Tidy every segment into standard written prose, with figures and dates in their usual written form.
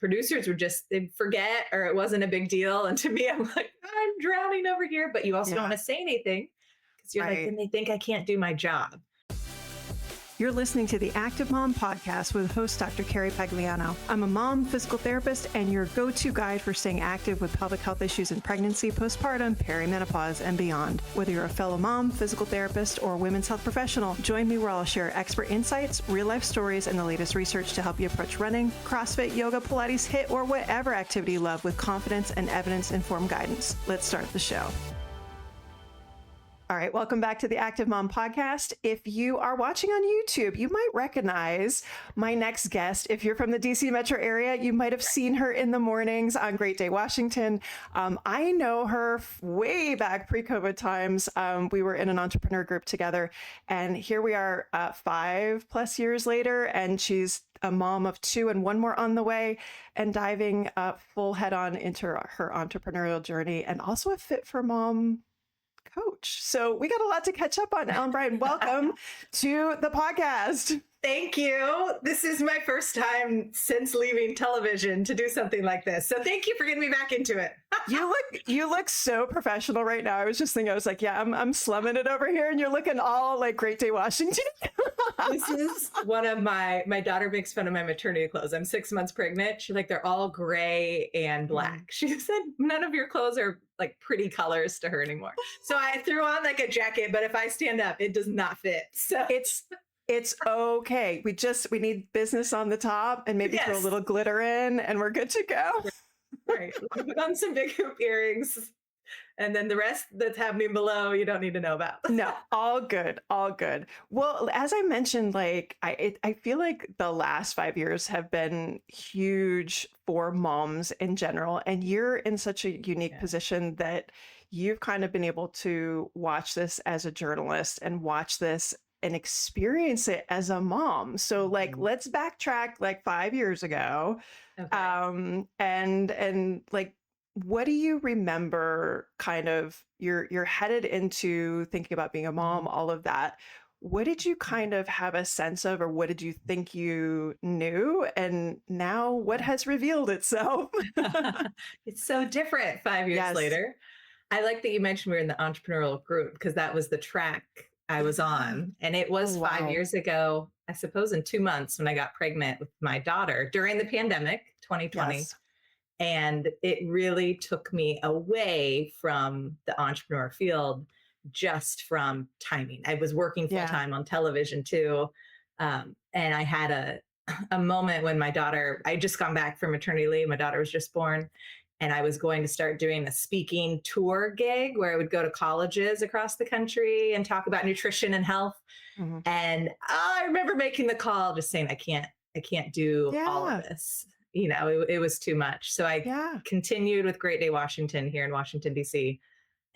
producers would they'd forget, or it wasn't a big deal. And to me, I'm like, I'm drowning over here. But you also don't want to say anything because you're like, then they think I can't do my job. You're listening to the Active Mom Podcast with host Dr. Carrie Pagliano. I'm a mom, physical therapist, and your go-to guide for staying active with pelvic health issues in pregnancy, postpartum, perimenopause, and beyond. Whether you're a fellow mom, physical therapist, or women's health professional, join me where I'll share expert insights, real-life stories, and the latest research to help you approach running, CrossFit, yoga, Pilates, HIIT, or whatever activity you love with confidence and evidence-informed guidance. Let's start the show. All right, welcome back to the Active Mom Podcast. If you are watching on YouTube, you might recognize my next guest. If you're from the DC metro area, you might have seen her in the mornings on Great Day, Washington. I know her way back pre-COVID times. We were in an entrepreneur group together, and here we are 5+ years later, and she's a mom of 2 and 1 more on the way, and diving full head on into her entrepreneurial journey, and also a Fit for Mom coach. So we got a lot to catch up on. Ellen Bryan, welcome to the podcast. Thank you. This is my first time since leaving television to do something like this. So thank you for getting me back into it. You look so professional right now. I was just thinking, I was like, yeah, I'm slumming it over here, and you're looking all like Great Day, Washington. This is one of my daughter makes fun of my maternity clothes. I'm 6 months pregnant. She's like, they're all gray and black. She said, none of your clothes are like pretty colors to her anymore. So I threw on like a jacket, but if I stand up, it does not fit. So it's okay. We need business on the top, and maybe throw a little glitter in, and we're good to go. Right. Put on some big hoop earrings, and then the rest that's happening below, you don't need to know about. No, all good, all good. Well, as I mentioned, like I feel like the last 5 years have been huge for moms in general, and you're in such a unique position that you've kind of been able to watch this as a journalist and watch this and experience it as a mom. So like, let's backtrack like 5 years ago. Okay. And like, what do you remember kind of, you're headed into thinking about being a mom, all of that. What did you kind of have a sense of, or what did you think you knew? And now what has revealed itself? It's so different 5 years later. I like that you mentioned we were in the entrepreneurial group, because that was the track I was on. And it was 5 years ago, I suppose in 2 months, when I got pregnant with my daughter during the pandemic, 2020. Yes. And it really took me away from the entrepreneur field, just from timing. I was working full time on television too. And I had a moment when my daughter, I just gone back from maternity leave. My daughter was just born. And I was going to start doing a speaking tour gig where I would go to colleges across the country and talk about nutrition and health. Mm-hmm. And I remember making the call, just saying, I can't do all of this. You know, it was too much. So I continued with Great Day Washington here in Washington, DC,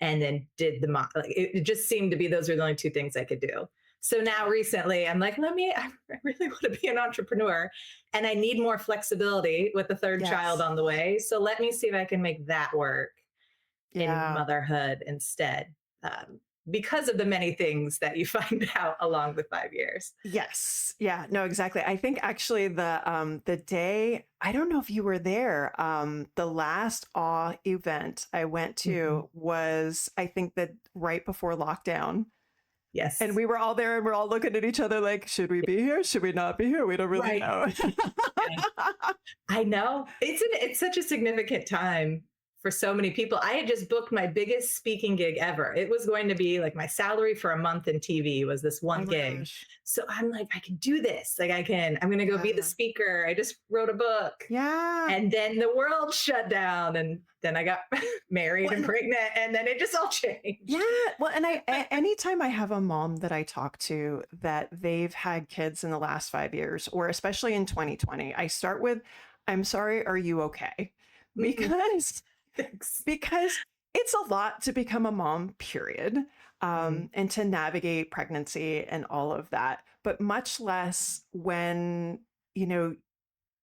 and then did it just seemed to be, those were the only 2 things I could do. So now recently I'm like, I really want to be an entrepreneur, and I need more flexibility with the 3rd child on the way. So let me see if I can make that work in motherhood instead. Because of the many things that you find out along the 5 years. Yes. Yeah, no, exactly. I think actually the day, I don't know if you were there, the last awe event I went to was, I think that right before lockdown. Yes. And we were all there, and we're all looking at each other like, should we be here? Should we not be here? We don't really know. I know. It's such a significant time for so many people. I had just booked my biggest speaking gig ever. It was going to be like my salary for a month in TV was this one gig. Gosh. So I'm like, I can do this. Like I'm going to go be the speaker. I just wrote a book. Yeah. And then the world shut down, and then I got married and pregnant, and then it just all changed. Yeah. Well, and anytime I have a mom that I talk to that they've had kids in the last 5 years, or especially in 2020, I start with, I'm sorry, are you okay? Because it's a lot to become a mom, period, and to navigate pregnancy and all of that, but much less when,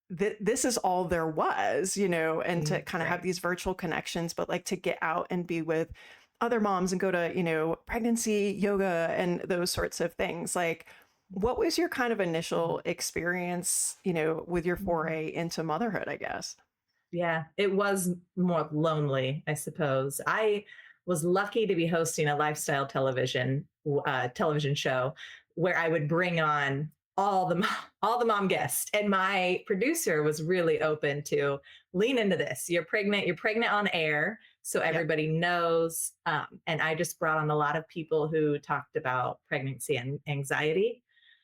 this is all there was, and to kind of have these virtual connections, but like to get out and be with other moms and go to, pregnancy yoga and those sorts of things. Like, What was your kind of initial experience, with your Mhm. foray into motherhood, I guess? Yeah, it was more lonely, I suppose. I was lucky to be hosting a lifestyle television show where I would bring on all the mom guests, and my producer was really open to lean into this. You're pregnant. You're pregnant on air, so Yep. everybody knows. And I just brought on a lot of people who talked about pregnancy and anxiety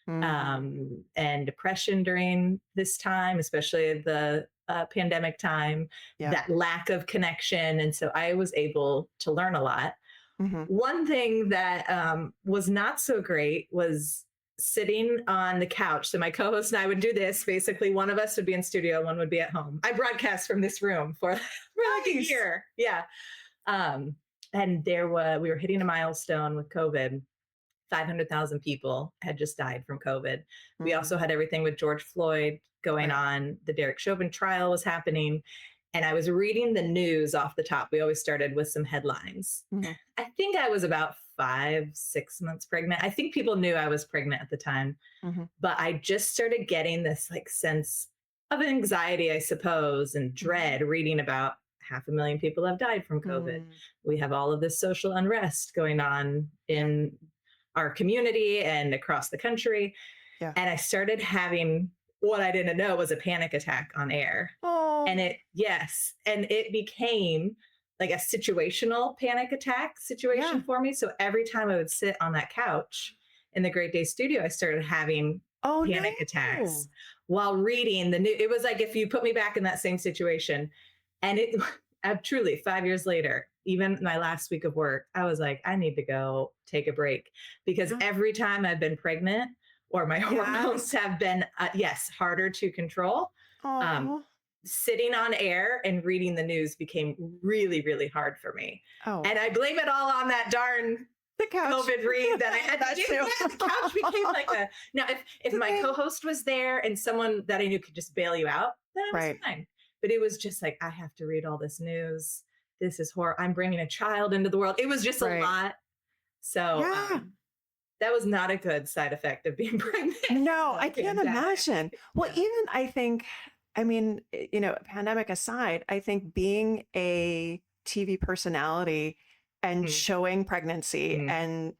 Mm, and depression during this time, especially the pandemic time, yep. that lack of connection. And so I was able to learn a lot. Hmm. One thing that was not so great was sitting on the couch. So my co-host and I would do this. Basically, one of us would be in studio, one would be at home. I broadcast from this room for like a Nice. year. Yeah. Um, and we were hitting a milestone with COVID. 500,000 people had just died from COVID. We Mm, also had everything with George Floyd going right. on. The Derek Chauvin trial was happening. And I was reading the news off the top. We always started with some headlines. Hmm. I think I was about 5, 6 months pregnant. I think people knew I was pregnant at the time, Hmm. but I just started getting this like sense of anxiety, I suppose, and Hmm. dread reading about 500,000 people have died from COVID. Mm, We have all of this social unrest going on yeah. in our community and across the country. Yeah. And I started having what I didn't know was a panic attack on air. And Oh, yes, and it became like a situational panic attack yeah. situation for me. So every time I would sit on that couch in the Great Day studio, I started having Oh, panic no. attacks while reading the new. It was like if you put me back in that same situation, and it truly 5 years later, even my last week of work, I was like, I need to go take a break because Yeah. every time I've been pregnant or my hormones Yes. have been, yes, harder to control. Um, Oh. Sitting on air and reading the news became really, really hard for me. Oh, And I blame it all on that darn the couch. COVID read that I had to That do. too. Yeah, the couch became like a now. If The my thing. co-host was there and someone that I knew could just bail you out, then I was Right. fine. But it was just like I have to read all this news. This is horror. I'm bringing a child into the world. It was just a Right. lot. So Yeah. that was not a good side effect of being pregnant in No, the I can't pandemic. imagine. Well, Yeah. even I think, I mean, pandemic aside, I think being a TV personality and Mm, showing pregnancy mm, and,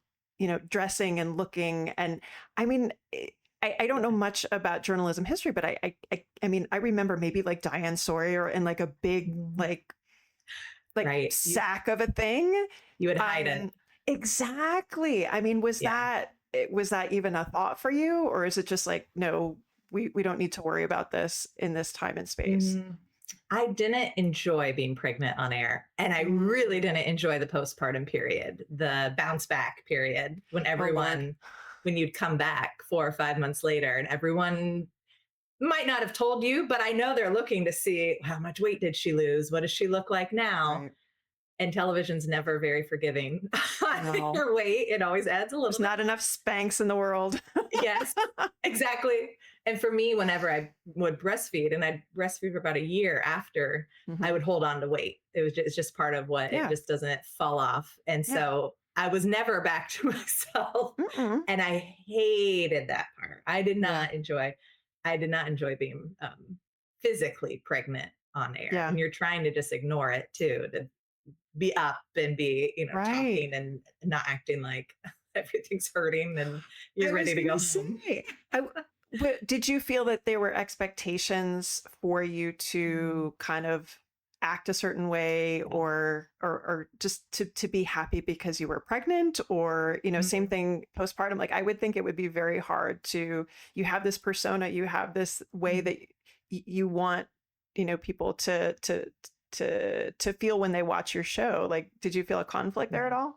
dressing and looking and I mean, I don't know yeah. much about journalism history, but I mean, I remember maybe like Diane Sawyer in like a big Mhm. like Right. sack of a thing. You would hide it. Um, exactly. I mean, Yeah. was that even a thought for you, or is it just like, no, we don't need to worry about this in this time and space? Mm, I didn't enjoy being pregnant on air. And I really Mm. didn't enjoy the postpartum period, the bounce back period Oh Lord. when you'd come back 4 or 5 months later and everyone might not have told you, but I know they're looking to see how much weight did she lose? What does she look like now? Right. And television's never very forgiving on No, your weight. It always adds a there's little bit. not enough Spanx in the world. Yes, exactly. And for me, whenever I would breastfeed, and I'd breastfeed for about a year after, I Hmm. would hold on to weight. It's just part of what it Yeah. just doesn't fall off. And Yeah. so I was never back to myself. Mm-mm. And I hated that part. Yeah. I did not enjoy being physically pregnant on air. Yeah. And you're trying to just ignore it too, to be up and be, Right. talking and not acting like everything's hurting and I you're was ready to going go to home. say, did you feel that there were expectations for you Mm, to kind of act a certain way yeah. or just to be happy because you were pregnant or, same Mhm, thing postpartum? Like I would think it would be very hard you have this persona, you have this way mhm, that you want, people to feel when they watch your show. Like, did you feel a conflict there at yeah. all?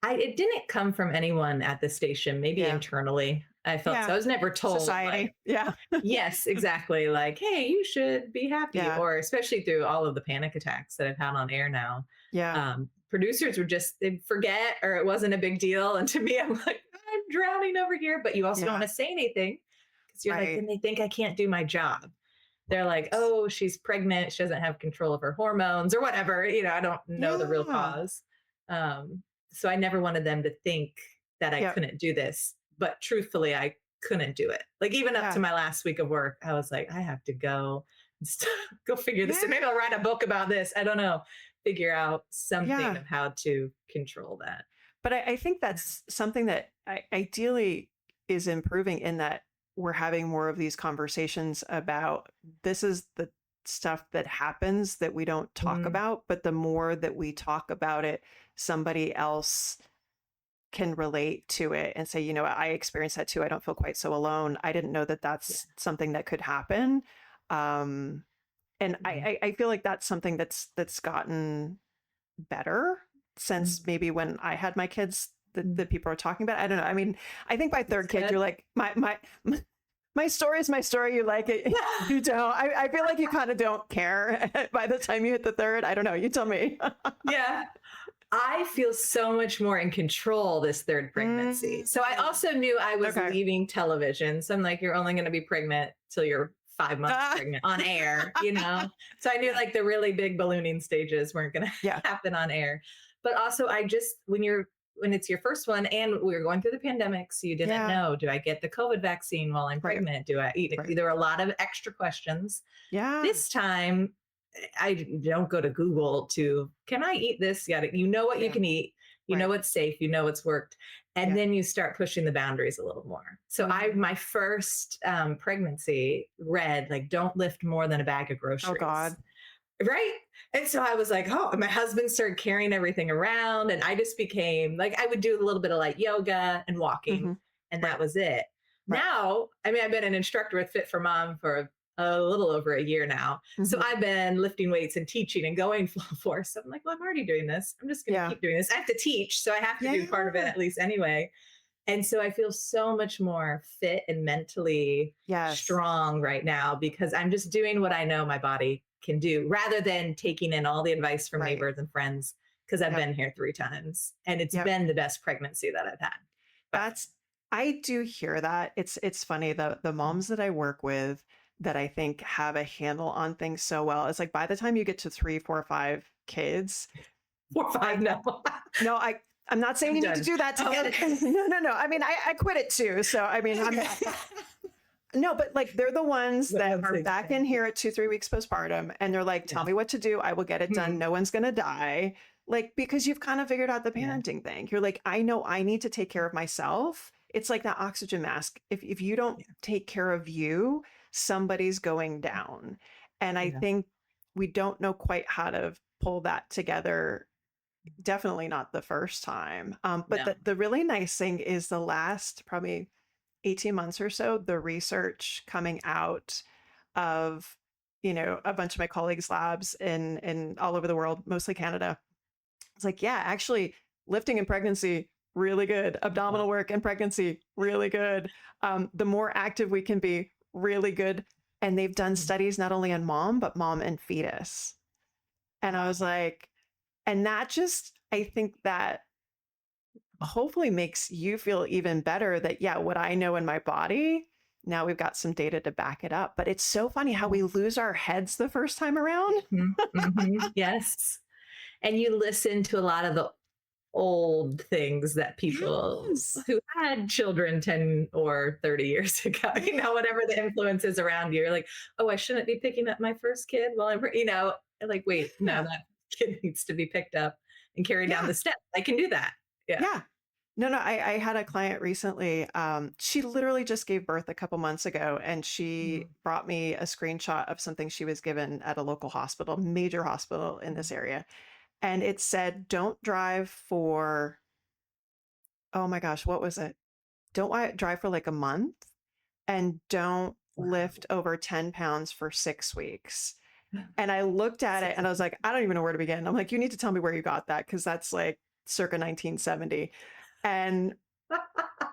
It didn't come from anyone at the station, maybe Yeah. internally. I felt Yeah. so. I was never told like, Society. Yeah. yes, exactly. Like, hey, you should be happy. Yeah. Or especially through all of the panic attacks that I've had on air now. Yeah. Producers would they'd forget or it wasn't a big deal. And to me, I'm like, I'm drowning over here. But you also don't Yeah. want to say anything because you're like, Right. then they think I can't do my job. They're like, Right. oh, she's pregnant. She doesn't have control of her hormones or whatever. I don't know the real Yeah. cause. Um, so I never wanted them to think that I Yep. couldn't do this. but truthfully, I couldn't do it. Like even up to Yeah. my last week of work, I was like, I have to go and go figure this. Yeah. Maybe I'll write a book about this. I don't know. Figure out something Yeah. of how to control that. But I think that's something that ideally is improving in that we're having more of these conversations about this is the stuff that happens that we don't talk Mm, about, but the more that we talk about it, somebody else can relate to it and say, you know, I experienced that too. I don't feel quite so alone. I didn't know that yeah. that's something that could happen. Um, and Mhm. I feel like that's something that's gotten better since Mm, maybe when I had my kids mm. that people are talking about. I don't know. I mean, I think by That's third kid, good. you're like, my story is my story. You like it. You don't. I feel like you kind of don't care by the time you hit the third. I don't know. You tell me. Yeah. I feel so much more in control this third pregnancy. So I Mm, also knew I was okay. leaving television. So I'm like, you're only going to be pregnant till you're 5 months Ah, pregnant on air, you know? So I knew like the really big ballooning stages weren't going to yeah. happen on air. But also, I just, when it's your first one and we were going through the pandemic, so you didn't Yeah. know, do I get the COVID vaccine while I'm Right. pregnant? Do I eat Right. it? There were a lot of extra questions. Yeah. This time, I don't go to Google to, can I eat this? Yet you know what you Yeah. can eat, you know Right. what's safe, you know what's worked, and Yeah. then you start pushing the boundaries a little more. So Mhm. my first pregnancy read like, don't lift more than a bag of Oh groceries, God. right? And so I was like, oh, and my husband started carrying everything around, and I just became like, I would do a little bit of like yoga and walking, Hmm. and that Right. was it. Right. Now, I mean, I've been an instructor with Fit for Mom for a little over a year now. So Hmm. I've been lifting weights and teaching and going full force. So I'm like, well, I'm already doing this. I'm just going to Yeah. keep doing this. I have to teach. So I have to do part of it Yeah. at least anyway. And so I feel so much more fit and mentally Yes. strong right now because I'm just doing what I know my body can do rather than taking in all the advice from Right. neighbors and friends because I've Yep. been here 3 times and it's Yep. been the best pregnancy that I've had by far. That's I do hear that. It's funny the Mm. moms that I work with that I think have a handle on things so well. It's like by the time you get to 3, 4, 5 kids, 4 or 5 I now. no, I'm not saying I'm you need to done. do that to Oh, get okay. it. No, no, no. I mean, I quit it too. So I mean, I'm no, but like they're the ones But that I'm are saying, back in here at 2, 3 weeks postpartum, and they're like, "Tell yes. me what to do. I will get it done. Mhm. No one's gonna die." Like because you've kind of figured out the Yeah. parenting thing. You're like, I know I need to take care of myself. It's like that oxygen mask. If you don't Yeah. take care of you, somebody's going down. And I Yeah. think we don't know quite how to pull that together. Definitely not the first time. But No. the really nice thing is the last probably 18 months or so, the research coming out of, you know, a bunch of my colleagues' labs in all over the world, mostly Canada. It's like, yeah, actually lifting in pregnancy, really good. Wow. Abdominal work in pregnancy, really good. The more active we can be, really good. And they've done Mm. studies not only on mom, but mom and fetus. And I was Wow. like, and that just, I think that hopefully makes you feel even better that, yeah, what I know in my body, now we've got some data to back it up. But it's so funny how we lose our heads the first time around. Mhm. Mhm. Yes. And you listen to a lot of the old things that people Yes. who had children 10 or 30 years ago, whatever the influence is around you, you're like, oh, I shouldn't be picking up my first kid while like, wait, no, Yeah. that kid needs to be picked up and carried down Yeah. the steps. I can do that. Yeah. Yeah. No, no, I had a client recently. She literally just gave birth a couple months ago, and she Mhm. brought me a screenshot of something she was given at a local hospital, major hospital in this area. And it said, don't drive for, oh my gosh, what was it? Drive for like a month and don't Wow. lift over 10 pounds for 6 weeks. And I looked at it and I was 6 weeks. like, I don't even know where to begin. I'm like, you need to tell me where you got that because that's like circa 1970. And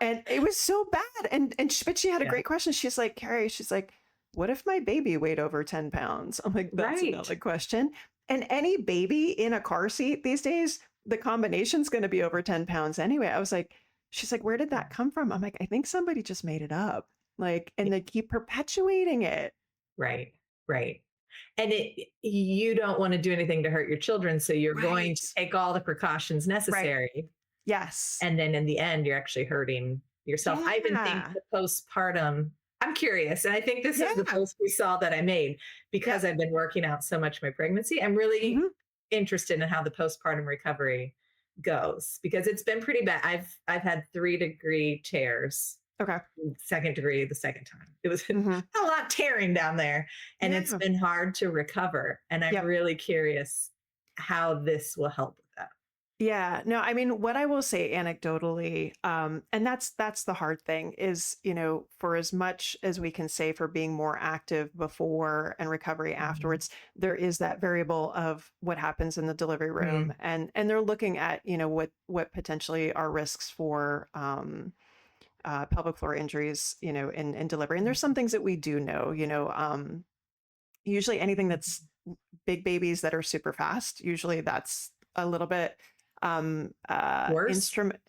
it was so bad. But she had a Yeah. great question. She's like, Carrie, she's like, what if my baby weighed over 10 pounds? I'm like, that's a Right. valid question. And any baby in a car seat these days, the combination's going to be over 10 pounds anyway. I was like, she's like, where did Yeah. that come from? I'm like, I think somebody just made it up. Like, Yeah. and they keep perpetuating it. Right. Right. And you don't want to do anything to hurt your children. So you're going Right. to take all the precautions Right. necessary. Yes. And then in the end, you're actually hurting yourself. I even think Yeah. the postpartum, I'm curious, and I think this is the Yeah. post we saw that I made because Yep. I've been working out so much my pregnancy. I'm really Mhm. interested in how the postpartum recovery goes because it's been pretty bad. I've had 3-degree tears, Okay. second degree the second time. It was Mhm. a lot tearing down there, and it's Yeah. been hard to recover. And I'm Yep. really curious how this will help with that. Yeah, no, I mean, what I will say anecdotally, and that's the hard thing is, for as much as we can say for being more active before and recovery Mhm. afterwards, there is that variable of what happens in the delivery room, Mm. and they're looking at, what potentially are risks for pelvic floor injuries, in delivery. And there's some things that we do know, usually anything that's big babies that are super fast, usually that's a little bit Worse? instrument.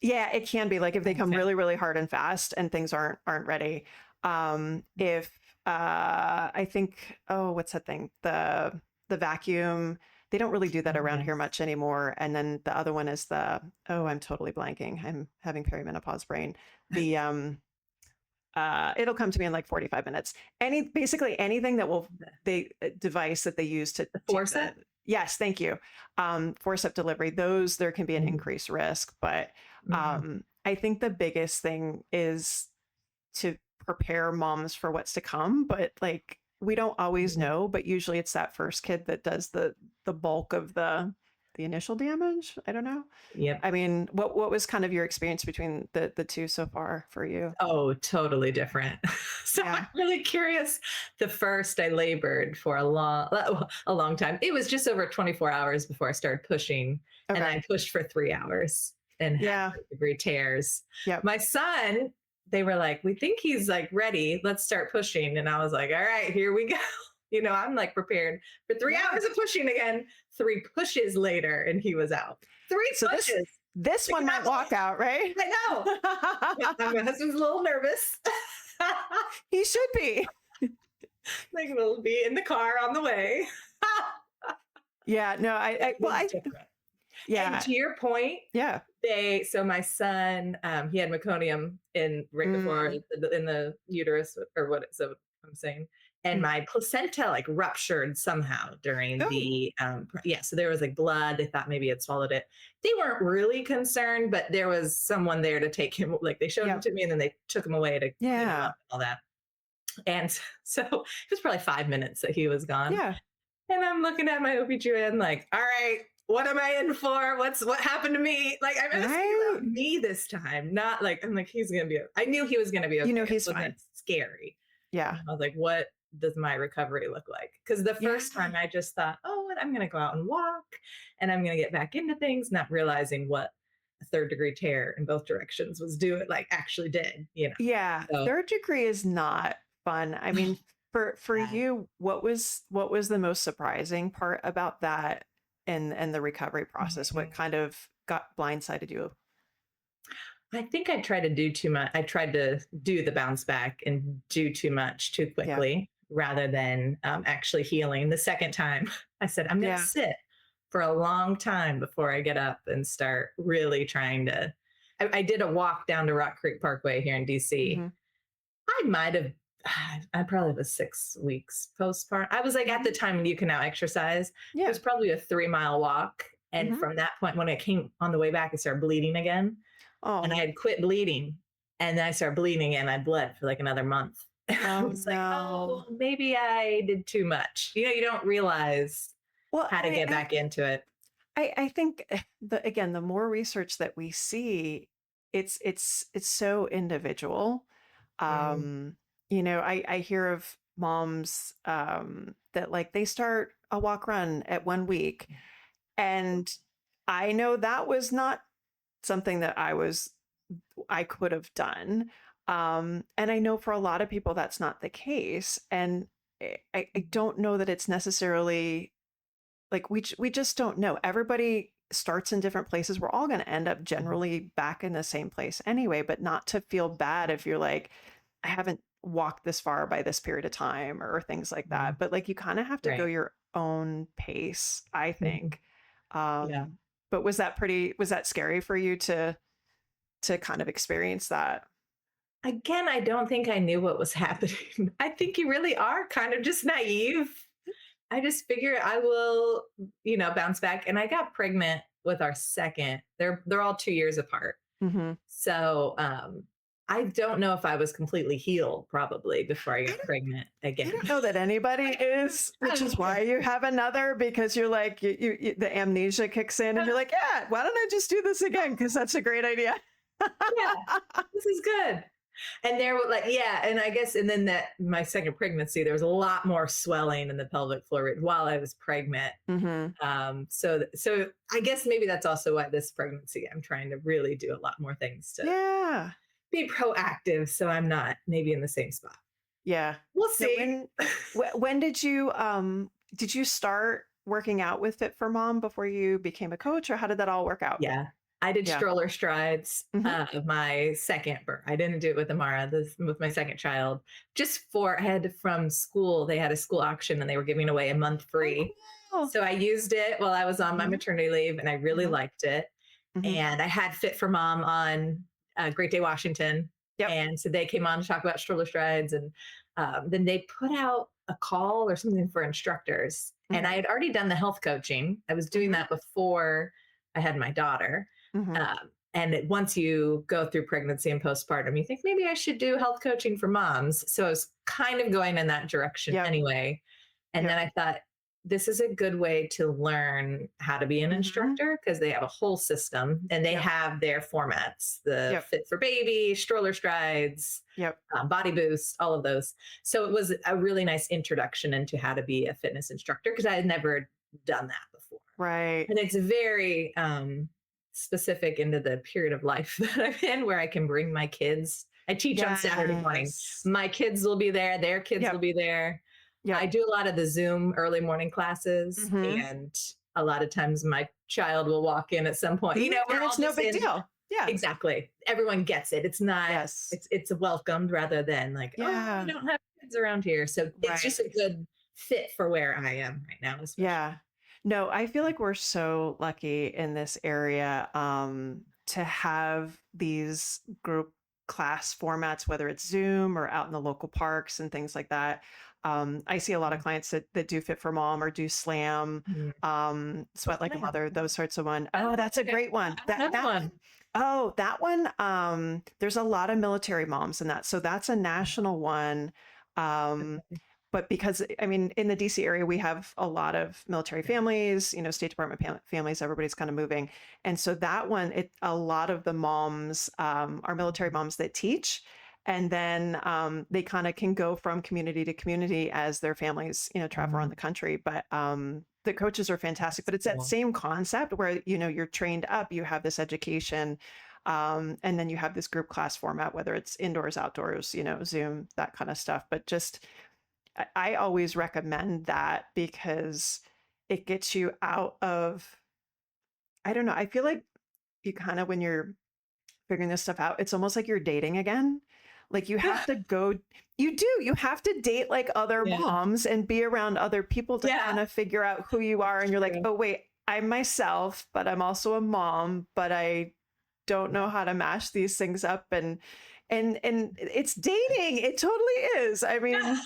Yeah, it can be like if they come Okay. really, really hard and fast and things aren't ready. If I think, oh, what's that thing? The vacuum. They don't really do that Oh, around here yes. much anymore. And then the other one is I'm totally blanking. I'm having perimenopause brain. The It'll come to me in like 45 minutes. Basically anything that will they device that they use to The do forceps? yes, thank you. Forceps delivery, those there can be an Mhm. increased risk, but Mhm. I think the biggest thing is to prepare moms for what's to come, but like we don't always Mhm. know, but usually it's that first kid that does the bulk of the initial damage. I don't know. Yep. I mean, what was kind of your experience between the two so far for you? Oh, totally different. So I'm Yeah. really curious. The first I labored for a long time. It was just over 24 hours before I started pushing, and Okay. I pushed for 3 hours and had Yeah. third-degree tears. Yep. My son, they were like, "We think he's like ready. Let's start pushing." And I was like, "All right, here we go." I'm like prepared for 3 Yeah. hours of pushing again. 3 pushes later and he was out. 3 So this pushes. this The one might capital. walk out, right? I know. My husband's a little nervous. He should be. Like we'll be in the car on the way. Yeah, no, I It well, was different. And yeah. to your point, Yeah. so my son, he had meconium in right before Mm, in the uterus or what so I'm saying. And mm. my placenta like ruptured somehow during Oh, the yeah, so there was like blood. They thought maybe it swallowed it. They weren't really concerned, but there was someone there to take him, like they showed him yeah. to me and then they took him away to clean him Yeah. up and all that. And so it was probably 5 minutes that he was gone. Yeah. And I'm looking at my OBGYN like, all right, what am I in for? What happened to me? Like I'm asking Right? about me this time, not like I'm like, he's gonna be I knew he was gonna be okay. It He's wasn't fine. scary. Yeah. I was like, what does my recovery look like? Because the Yeah. first time I just thought, oh, I'm gonna go out and walk and I'm gonna get back into things, not realizing what a third-degree tear in both directions was doing, like actually did. Yeah. So Third degree is not fun. I mean, for bad. you, what was the most surprising part about that and the recovery process? What kind of got blindsided you? I think I tried to do too much. I tried to do the bounce back and do too much too Yeah. quickly rather than actually healing. The second time, I said, I'm going to Yeah. sit for a long time before I get up and start really trying to. I did a walk down to Rock Creek Parkway here in DC. Hmm. I might have, I probably was 6 weeks postpartum. I was like at the Hmm. time when you can now exercise, it Yeah. was probably a 3-mile walk. And Hmm. from that point, when I came on the way back, I started bleeding again and I Oh. had quit bleeding. And then I started bleeding and I bled for like another month. I Oh was like, no. oh, maybe I did too much. You don't realize Well, how to get back into it. I think the more research that we see, it's so individual. Mm, Um, I hear of moms that like they start a walk run at 1 week, and I know that was not something that I could have done. And I know for a lot of people that's not the case. And I don't know that it's necessarily like we just don't know. Everybody starts in different places. We're all going to end up mhm, generally back in the same place anyway, but not to feel bad if you're like, I haven't walked this far by this period of time or things like mhm. that. But like you kind of have to go Right. your own pace, I Mhm. think. Yeah. But was that scary for you to to kind of experience that? Again, I don't think I knew what was happening. I think you really are kind of just naive. I just figure I will, bounce back. And I got pregnant with our second. They're all 2 years apart. Hmm. So I don't know if I was completely healed probably before I I got don't, pregnant I again. don't know that anybody is, I which is don't know. why you have another, because you're like, the amnesia kicks in and you're like, yeah, why don't I just do this again? Because that's a great idea. Yeah, this is good. And there were like, yeah, and I guess, and then that my second pregnancy, there was a lot more swelling in the pelvic floor while I was pregnant. Hmm. So I guess maybe that's also why this pregnancy, I'm trying to really do a lot more things to Yeah. be proactive, so I'm not maybe in the same spot. Yeah. We'll Now, see. when did you start working out with Fit for Mom before you became a coach, or how did that all work out? Yeah. I did Yeah. stroller strides Hmm. my second birth. I didn't do it with Amara, this with my second child. Just for I had from school, they had a school auction and they were giving away a month Oh, free. cool. So I used it while I was on my Hmm. maternity leave and I really Hmm. liked it. Hmm. And I had Fit for Mom on Great Day Washington. Yep. And so they came on to talk about stroller strides. And then they put out a call or something for instructors. And I Hmm. had already done the health coaching. I was doing Hmm. that before I had my daughter. Hmm. Once you go through pregnancy and postpartum, you think maybe I should do health coaching for moms. So I was kind of going in that direction Yep. anyway. And Yep. then I thought, this is a good way to learn how to be an Hmm. instructor because they have a whole system and they Yep. have their formats, the Yep. Fit for Baby, stroller strides, Yep. body boost, all of those. So it was a really nice introduction into how to be a fitness instructor because I had never done that before. Right. And it's very specific into the period of life that I'm in where I can bring my kids. I teach on Saturday morning. Yes. My kids will be there, their kids will Yep. be there. I Yep. do a lot of the Zoom early morning classes, Hmm. and a lot of times my child will walk in at some point. We're And all it's no just big in. deal. Yeah. Exactly. Everyone gets it. It's not, Yes. it's welcomed rather than like, oh, we Yeah. don't have kids around here. So it's just a Right. good fit for where I am right now, Yeah. especially. No, I feel like we're so lucky in this area to have these group class formats, whether it's Zoom or out in the local parks and things like that. I see a lot of clients that do Fit for Mom or do Slam, Mhm. Sweat Like a Slam. Mother, those sorts of one. Oh, Oh, that's a okay. great one. That Another that one. oh, that one. There's a lot of military moms in that, so that's a national one. Um, Okay. but because I mean, in the DC area, we have a lot of military Yeah. families, State Department families, everybody's kind of moving. And so that one, a lot of the moms are military moms that teach. And then they kind of can go from community to community as their families, travel around Mhm. the country. But the coaches are fantastic. That's But it's that cool. same concept where, you're trained up, you have this education, and then you have this group class format, whether it's indoors, outdoors, Zoom, that kind of stuff. But just I always recommend that because it gets you out of, I don't know, I feel like you kind of, when you're figuring this stuff out, it's almost like you're dating again. Like you have to go, you have to date like other Yeah. moms and be around other people to Yeah. kind of figure out who you are. And you're like, True. oh, wait, I'm myself, but I'm also a mom, but I don't know how to mash these things up. And it's dating. It totally is. I Yeah. mean,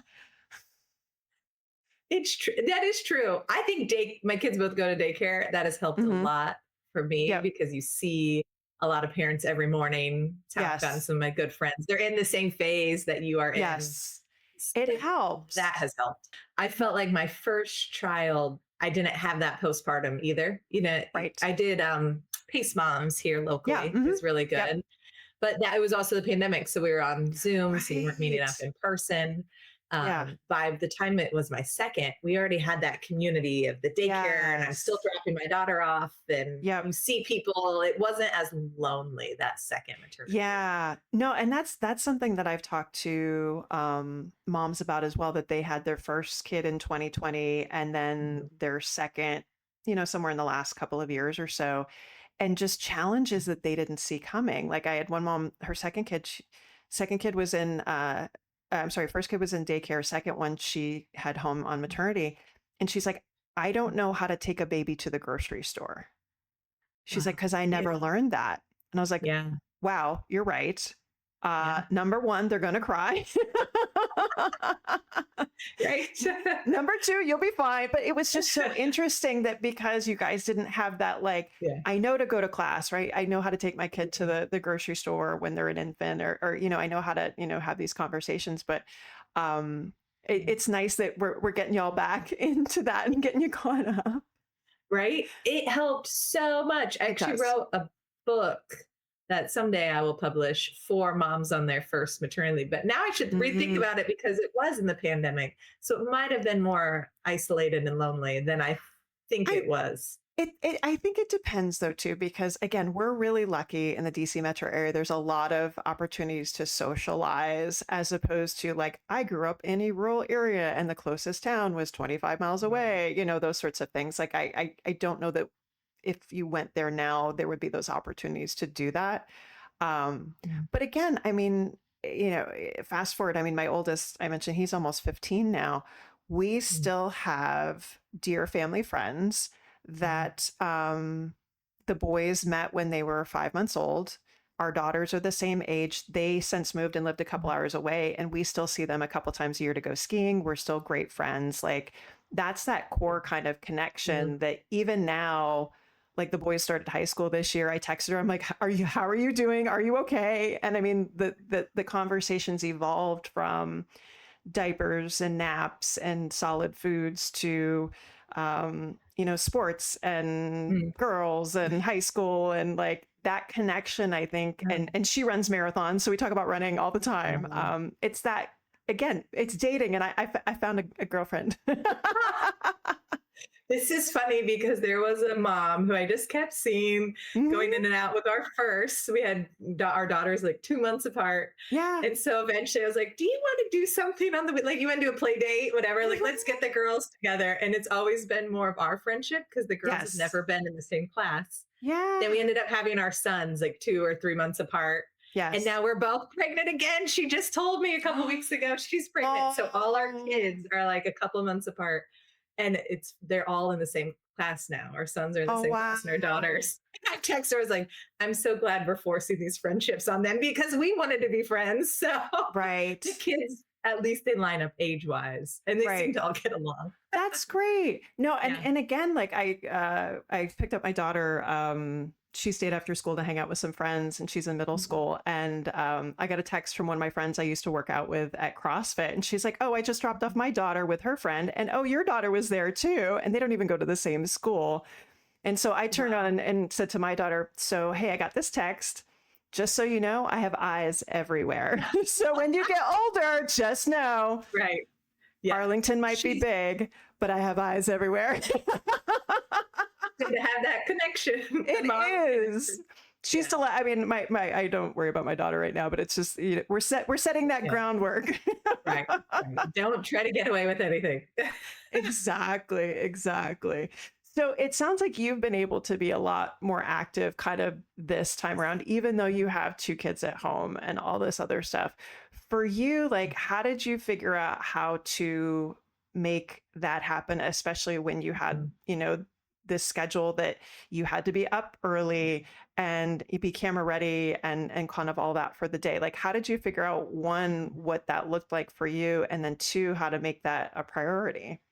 It's true. That is true. I think my kids both go to daycare. That has helped a mhm, lot for me yep. because you see a lot of parents every morning. It's how I've gotten Yes. some of my good friends. They're in the same phase that you are in. Yes. It That helps. has helped. I felt like my first child, I didn't have that postpartum either. Right. I did Pace Moms here Yeah. locally. It Mhm. was really Yep. good. But that it was also the pandemic. So we were on Zoom, so you weren't meeting up Right. in person. Yeah. By the time it was my second, we already had that community of the daycare, and I'm still Yes. dropping my daughter off, and Yep. you see people. It wasn't as lonely that second maternity leave. Yeah. No, and that's something that I've talked to moms about as well, that they had their first kid in 2020 and then Mhm. their second, somewhere in the last couple of years or so. And just challenges that they didn't see coming. Like I had one mom, her second kid was in I'm sorry, first kid was in daycare, second one she had home on maternity. And she's like, I don't know how to take a baby to the grocery store. She's like, Wow. because I Yeah. never learned that. And I was like, Yeah. wow, you're right. Yeah. Number one, they're going to cry. Right. Number two, you'll be fine. But it was just so interesting that because you guys didn't have that, like, Yeah. I know to go to class, right? I know how to take my kid to the grocery store when they're an infant, or, I know how to, have these conversations. But um, it's nice that we're getting y'all back into that and getting you caught up. Right? It helped so much. I It actually does. wrote a book that someday I will publish for moms on their first maternity leave. But now I should rethink Mhm. about it because it was in the pandemic. So it might have been more isolated and lonely than I think I it was. I think it depends though too, because again, we're really lucky in the DC metro area. There's a lot of opportunities to socialize as opposed to like I grew up in a rural area and the closest town was 25 miles Yeah. away, those sorts of things. Like I don't know that if you went there now, there would be those opportunities to do that. Um, Yeah. but again, I mean, fast forward, I mean, my oldest, I mentioned he's almost 15 now. We Mm. still have dear family friends Yeah. that the boys met when they were 5 months old. Our daughters are the same age. They since moved and lived a couple Mm. hours away, and we still see them a couple times a year to go skiing. We're still great friends. Like that's that core kind of Yeah. connection that even now, like the boys started high school this year. I texted her. I'm like, how are you doing? Are you okay? And I mean, the conversations evolved from diapers and naps and solid foods to sports and Mm. girls and high school and like that connection, I think. Yeah. And she runs marathons, so we talk about running all the time. Oh. It's that again, it's dating, and I found a girlfriend. This is funny because there was a mom who I just kept seeing going Mhm. in and out with our first. We had our daughters like 2 months apart. Yeah. And so eventually I was like, do you want to do something on the, like, you want to do a play date, whatever? Like, let's get the girls together. And it's always been more of our friendship because the girls have Yes. never been in the same class. Then we Yeah. ended up having our sons like 2 or 3 months apart. And Yes. now we're both pregnant again. She just told me a couple weeks ago she's pregnant. So all our Oh. kids are like a couple of months apart. And they're all in the same class now. Our sons are in the Oh, same wow. class and our daughters. I text her, I was like, I'm so glad we're forcing these friendships on them because we wanted to be friends. So Right. the kids, at least they line up age wise and they seem Right. to all get along. That's great. No, and Yeah. and again, like I picked up my daughter. She stayed after school to hang out with some friends, and she's in middle Mhm. school. And I got a text from one of my friends I used to work out with at CrossFit, and she's like, "Oh, I just dropped off my daughter with her friend, and oh, your daughter was there too." And they don't even go to the same school. And so I turned on Wow. and said to my daughter, "So hey, I got this text. Just so you know, I have eyes everywhere. So when you get older, just know." Right. Yeah. Arlington might be She's big, but I have eyes everywhere. good to have that connection, the It mom is. connection. She's Yeah. still, I mean, my I don't worry about my daughter right now, but it's just, we're setting that Yeah. groundwork. Right. Right. Don't try to get away with anything. Exactly, exactly. So it sounds like you've been able to be a lot more active kind of this time around, even though you have two kids at home and all this other stuff. For you, like, how did you figure out how to make that happen, especially when you had, Mhm. this schedule that you had to be up early and you be camera ready and kind of all that for the day? Like, how did you figure out one, what that looked like for you, and then two, how to make that a priority?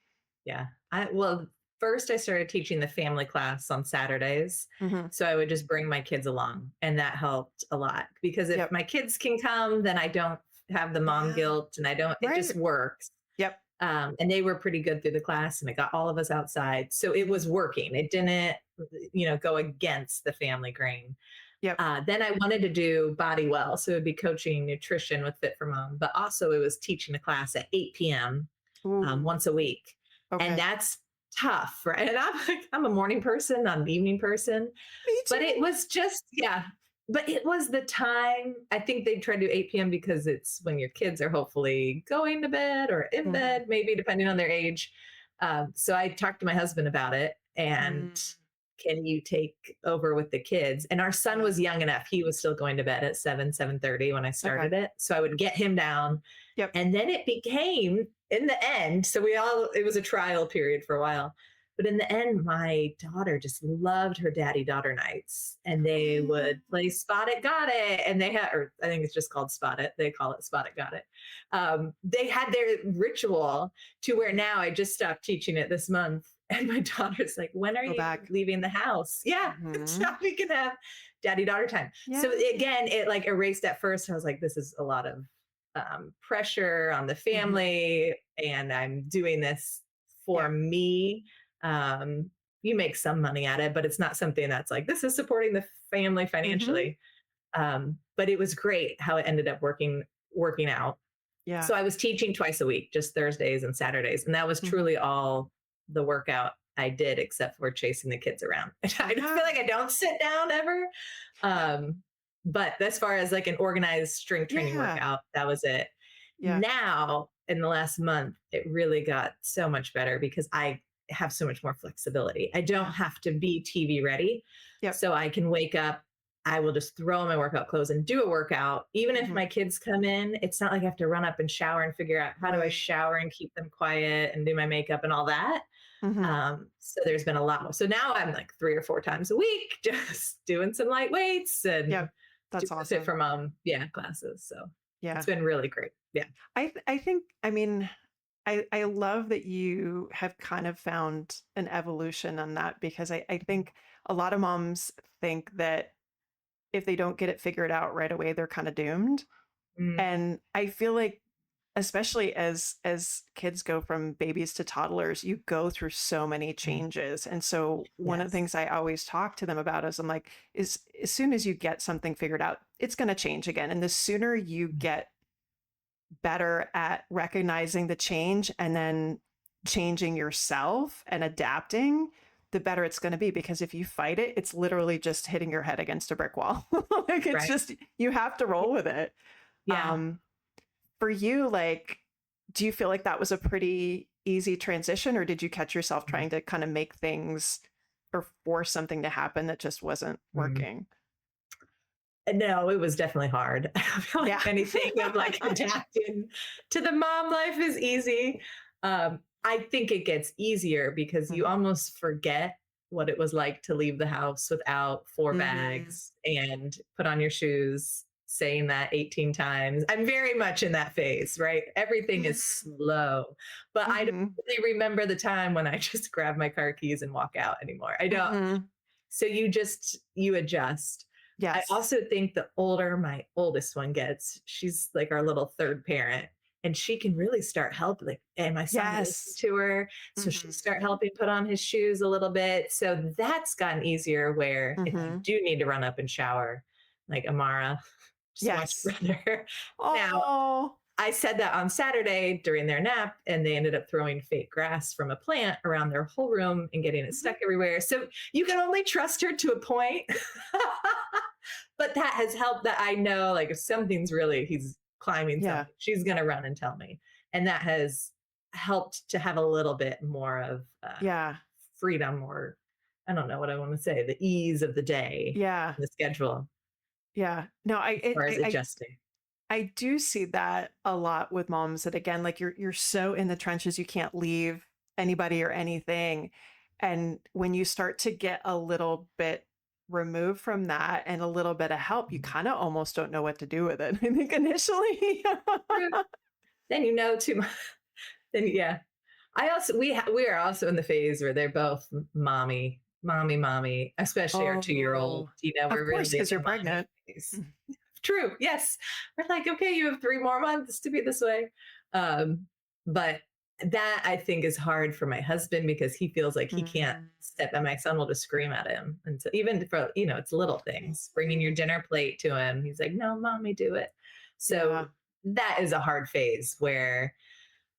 Yeah. Well, first I started teaching the family class on Saturdays. Hmm. So I would just bring my kids along and that helped a lot because if Yep. my kids can come, then I don't have the mom Yeah. guilt and I don't, it just Right. works. Yep. And they were pretty good through the class and it got all of us outside. So it was working. It didn't, go against the family grain. Yep. Then I wanted to do body well. So it would be coaching nutrition with Fit for Mom, but also it was teaching a class at 8 p.m. Ooh. Once a week. And Okay. that's tough, right? And I'm a morning person, not an evening person. Me But it too. was just, yeah. But it was the time. I think they try to do 8 p.m. because it's when your kids are hopefully going to bed or in Mhm. bed, maybe depending on their age. So I talked to my husband about it and Mm. can you take over with the kids? And our son Yeah. was young enough. He was still going to bed at 7:30 when I Okay. started it. So I would get him down. Yep. And then it became in the end, so it was a trial period for a while. But in the end, my daughter just loved her daddy daughter nights, and they would play Spot It, Got It. And they had, or I think it's just called Spot It. They call it Spot It, Got It. They had their ritual to where now I just stopped teaching it this month. And my daughter's like, when are Go you back. leaving the house? Yeah. So we can have daddy daughter time. So Yeah. again, it like erased at first. I was like, this is a lot of pressure on the family, and I'm doing this for me. You make some money at it, but it's not something that's like, this is supporting the family financially. But it was great how it ended up working out. Yeah. So I was teaching twice a week, just Thursdays and Saturdays. And that was truly all the workout I did, except for chasing the kids around. I feel like I don't sit down ever. But as far as like an organized strength training workout, that was it. Yeah. Now, in the last month, it really got so much better because I have so much more flexibility. I don't have to be TV ready. So I can wake up, I will just throw on my workout clothes and do a workout. Even if my kids come in, it's not like I have to run up and shower and figure out how do I shower and keep them quiet and do my makeup and all that. So there's been a lot more. So now I'm like 3 or 4 times a week, just doing some light weights and that's awesome. Fit for Mom, classes. So it's been really great. Yeah. I think, I mean, I love that you have kind of found an evolution on that, because I think a lot of moms think that if they don't get it figured out right away, they're kind of doomed. And I feel like, especially as kids go from babies to toddlers, you go through so many changes. And so one of the things I always talk to them about is I'm like, is as soon as you get something figured out, it's going to change again. And the sooner you get better at recognizing the change and then changing yourself and adapting, the better it's going to be. Because if you fight it, it's literally just hitting your head against a brick wall. Like it's just, you have to roll with it. For you, like, do you feel like that was a pretty easy transition, or did you catch yourself trying to kind of make things or force something to happen that just wasn't working? No, it was definitely hard. I don't feel like anything of like adapting to the mom life is easy. I think it gets easier because you almost forget what it was like to leave the house without 4 bags and put on your shoes, saying that 18 times. I'm very much in that phase, right? Everything is slow, but I don't really remember the time when I just grab my car keys and walk out anymore. I don't. So you adjust. I also think the older my oldest one gets, she's like our little third parent, and she can really start helping. Like, and my son listens to her, so she'll start helping put on his shoes a little bit. So that's gotten easier. Where if I do need to run up and shower, like Amara, just watch brother. Now, I said that on Saturday during their nap, and they ended up throwing fake grass from a plant around their whole room and getting it stuck everywhere. So you can only trust her to a point. But that has helped, that I know, like, if something's really, he's climbing something, she's going to run and tell me. And that has helped to have a little bit more of freedom, or I don't know what I want to say, the ease of the day, the schedule. No, as far as adjusting. I do see that a lot with moms, that again, like you're so in the trenches, you can't leave anybody or anything. And when you start to get a little bit removed from that and a little bit of help, you kind of almost don't know what to do with it. I think initially. Then you know too much. Then I also we are also in the phase where they're both mommy, especially our 2-year-old. You know, we're really, because you're pregnant. True. Yes. We're like, okay, you have 3 more months to be this way. But that I think is hard for my husband, because he feels like he can't step, and my son will just scream at him. And so even for, it's little things, bringing your dinner plate to him. He's like, no, mommy, do it. So that is a hard phase where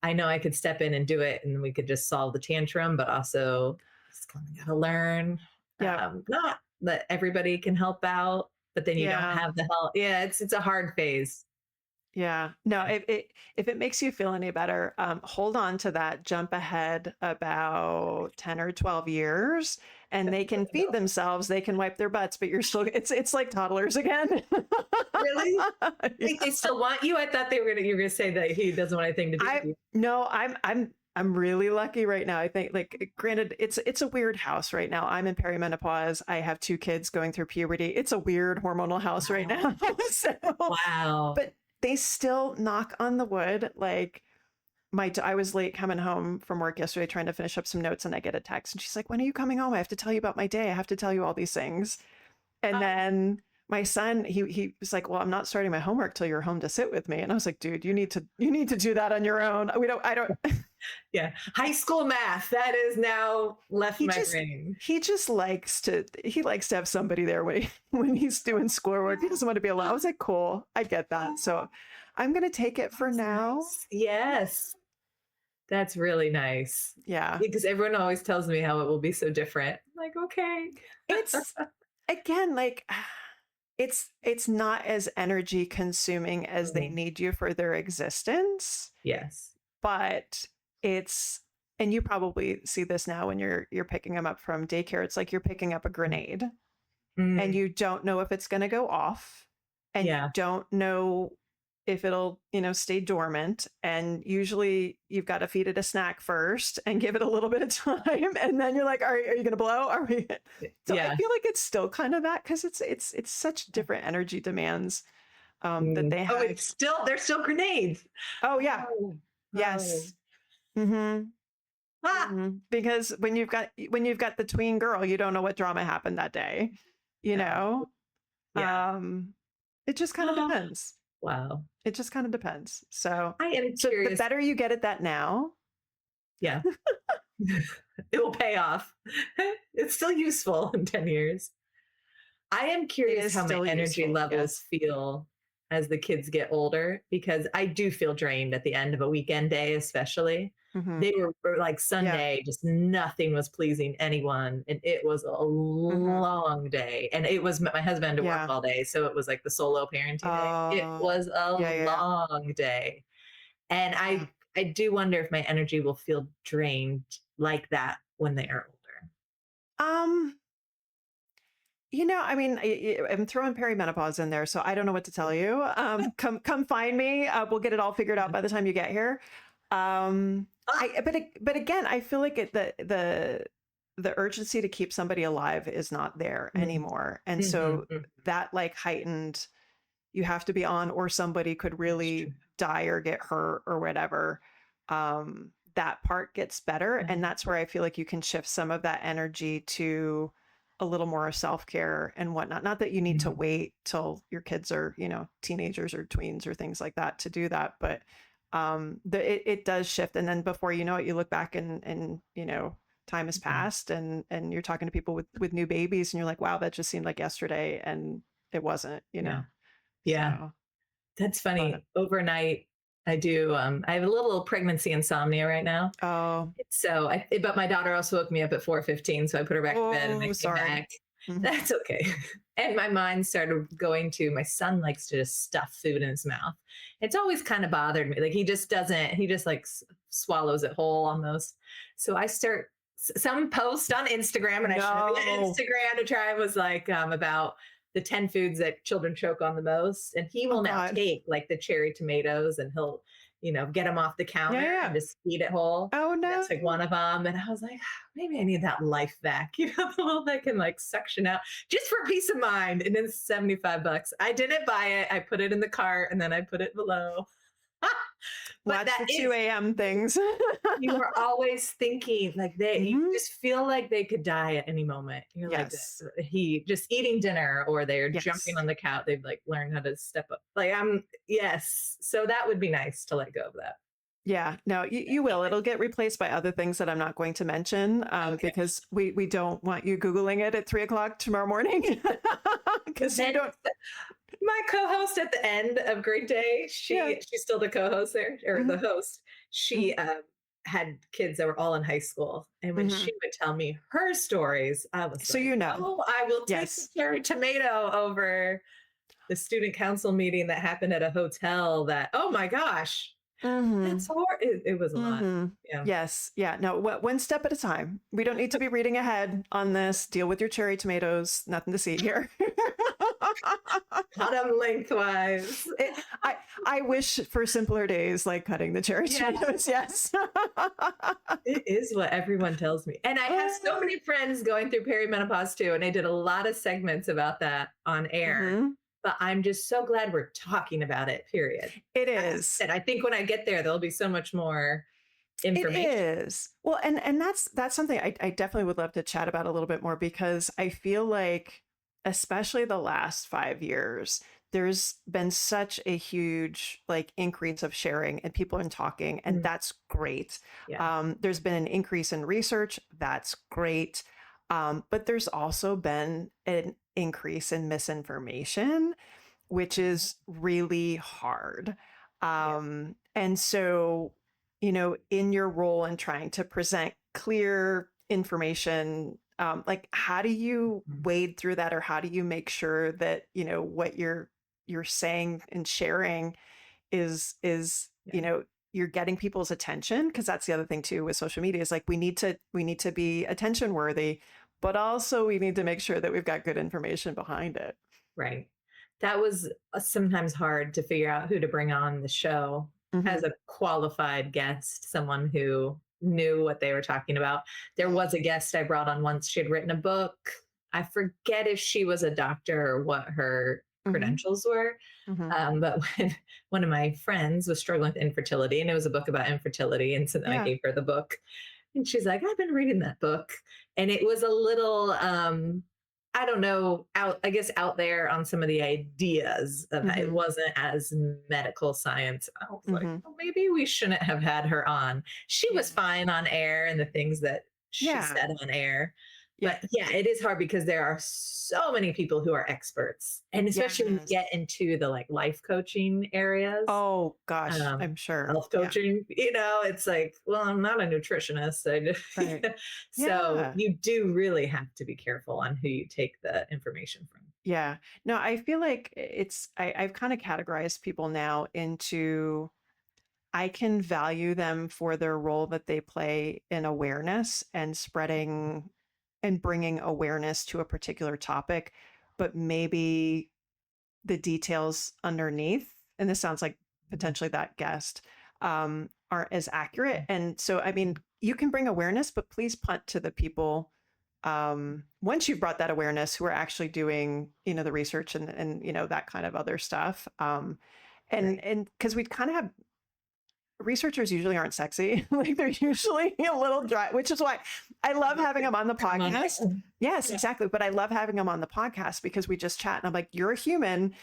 I know I could step in and do it, and we could just solve the tantrum, but also just kind of got to learn. Not that everybody can help out, but then you don't have the help. It's a hard phase. No, if it makes you feel any better, hold on to that, jump ahead about 10 or 12 years, and they can feed themselves, they can wipe their butts, but you're still, it's like toddlers again. Really? They still want you? I thought you were gonna say that he doesn't want anything to do with you. No, I'm really lucky right now. I think, like, granted, it's a weird house right now. I'm in perimenopause. I have 2 kids going through puberty. It's a weird hormonal house right Wow. now. So, Wow. but they still, knock on the wood, like, I was late coming home from work yesterday trying to finish up some notes, and I get a text and she's like, "When are you coming home? I have to tell you about my day. I have to tell you all these things." And Oh, then my son, he was like, "Well, I'm not starting my homework till you're home to sit with me." And I was like, "Dude, you need to do that on your own. I don't." yeah. High school math. That is now left He my just brain. likes to have somebody there when when he's doing schoolwork. He doesn't want to be alone. I was like, "Cool, I get that." So I'm gonna take it for That's now. nice. Yes. That's really nice. Yeah. Because everyone always tells me how it will be so different. I'm like, okay. It's again, like, it's not as energy consuming as they Mm, need you for their existence, yes. but it's, and you probably see this now when you're picking them up from daycare. It's like you're picking up a grenade and Mm, you don't know if it's going to go off, and you yeah. don't know if it'll, stay dormant. And usually you've got to feed it a snack first and give it a little bit of time. And then you're like, are you going to blow? Are we? So I Yeah. feel like it's still kind of that, because it's such different energy demands that Mm. they Oh, have. they're still grenades. Oh yeah. Oh, oh. Yes. Mm-hmm. Ah, Mm-hmm. Because when you've got the tween girl, you don't know what drama happened that day, you no. know? Yeah. Um, it just kind of depends. Wow. It just kind of depends. So, I am so the curious. better you get at that now, Yeah. It will pay off. It's still useful in 10 years. I am it curious is how my still energy useful. levels Yes. feel as the kids get older, because I do feel drained at the end of a weekend day, especially. Mm-hmm. They were like Yeah. Sunday, just nothing was pleasing anyone. And it was a Mm-hmm. long day. And it was my husband had to work Yeah. all day. So it was like the solo parenting day. It was a Yeah, yeah, long day. And yeah. I do wonder if my energy will feel drained like that when they are older. Um, I mean, I'm throwing perimenopause in there, so I don't know what to tell you. Come find me. We'll get it all figured out by the time you get here. Ah, But again, I feel like the urgency to keep somebody alive is not there mm, anymore, and mhm, so mm, that, like, heightened. You have to be on, or somebody could that's really true. die or get hurt or whatever. That part gets better, and that's where I feel like you can shift some of that energy to a little more self-care and whatnot. Not that you need to Mhm. wait till your kids are, teenagers or tweens or things like that to do that, but it does shift. And then before you know it, you look back, and time has Mhm. passed, and you're talking to people with new babies, and you're like, wow, that just seemed like yesterday, and it wasn't. Yeah. Yeah. So, That's but funny. Overnight, I have a little pregnancy insomnia right now. oh, So but my daughter also woke me up at 4:15. So I put her back to bed and I oh, came sorry. back. Mhm. That's okay. And my mind started going to my son likes to just stuff food in his mouth. It's always kind of bothered me. Like he just like swallows it whole almost. So I start some post on Instagram, and I shouldn't be on No. Instagram to try, was like about the 10 foods that children choke on the most. And he Oh will now God. take like the cherry tomatoes, and he'll, get them off the Yeah, counter and yeah. just eat it whole. Oh And no. that's like one of them. And I was like, maybe I need that life back, the little that can like suction out just for peace of mind. And then $75. I didn't buy it. I put it in the cart and then I put it below. But Watch that the 2 is, a.m. things. you are always thinking like you Mhm. just feel like they could die at any moment. You're like, Yes. he just eating dinner, or they're jumping Yes. on the couch. They've like learned how to step up. Like yes. So that would be nice to let go of that. Yeah, no, you will. It'll get replaced by other things that I'm not going to mention, Okay. because we don't want you Googling it at 3 o'clock tomorrow morning, because you Then don't. my co-host at the end of Great Day, Yeah. she's still the co-host there, or the Mhm. host. Mhm. She had kids that were all in high school, and when she Mhm. would tell me her stories, I was So like, you know. "Oh, I will take the Yes. cherry tomato over the student council meeting that happened at a hotel. That, oh my gosh, that's Mhm. horrible. It was a lot." Mhm. Yeah. Yes. Yeah. No, one step at a time. We don't need to be reading ahead on this. Deal with your cherry tomatoes. Nothing to see here. Cut them lengthwise. I wish for simpler days like cutting the cherry Yeah. tomatoes. Yes. It is what everyone tells me. And I have so many friends going through perimenopause too. And I did a lot of segments about that on air. Mhm. But I'm just so glad we're talking about it, period. It As I is. said, I think when I get there, there'll be so much more It information. is. Well, and that's something I definitely would love to chat about a little bit more because I feel like, especially the last 5 years, there's been such a huge like increase of sharing and people in talking, and Mm, that's great. yeah. There's been an increase in research, that's great. But there's also been an increase in misinformation, which is really hard. Yeah. And so, in your role in trying to present clear information, like how do you Mhm. wade through that, or how do you make sure that what you're saying and sharing is Yeah. you're getting people's attention? Because that's the other thing too with social media is like we need to be attention worthy, but also we need to make sure that we've got good information behind it. Right. That was sometimes hard to figure out who to bring on the show as Hmm. a qualified guest, someone who knew what they were talking about. There was a guest I brought on once. She had written a book. I forget if she was a doctor or what her Hmm. credentials were. Hmm. But when one of my friends was struggling with infertility, and it was a book about infertility, and so then I Yeah. gave her the book, and she's like, I've been reading that book. And it was a little, I don't know, I guess out there on some of the ideas of it Hmm. wasn't as medical science. I was like, Hmm. well, maybe we shouldn't have had her on. She Yeah. was fine on air and the things that she Yeah. said on air. Yeah. But yeah, it is hard because there are so many people who are experts. And especially when you Yes. get into the like life coaching areas, Oh gosh, um, I'm sure. health Yeah. coaching, it's like, well, I'm not a nutritionist. Right. So Yeah. you do really have to be careful on who you take the information from. Yeah. No, I feel like I've kind of categorized people now into I can value them for their role that they play in awareness and spreading and bringing awareness to a particular topic, but maybe the details underneath, and this sounds like Mhm. potentially that guest, aren't as accurate. And so, I mean, you can bring awareness, but please punt to the people once you've brought that awareness who are actually doing, the research and that kind of other stuff. Right. And because we kind of have researchers usually aren't sexy. Like they're usually a little dry, which is why I love having them on the Come on. podcast. Yes, Yeah. exactly. But I love having them on the podcast because we just chat and I'm like, you're a human.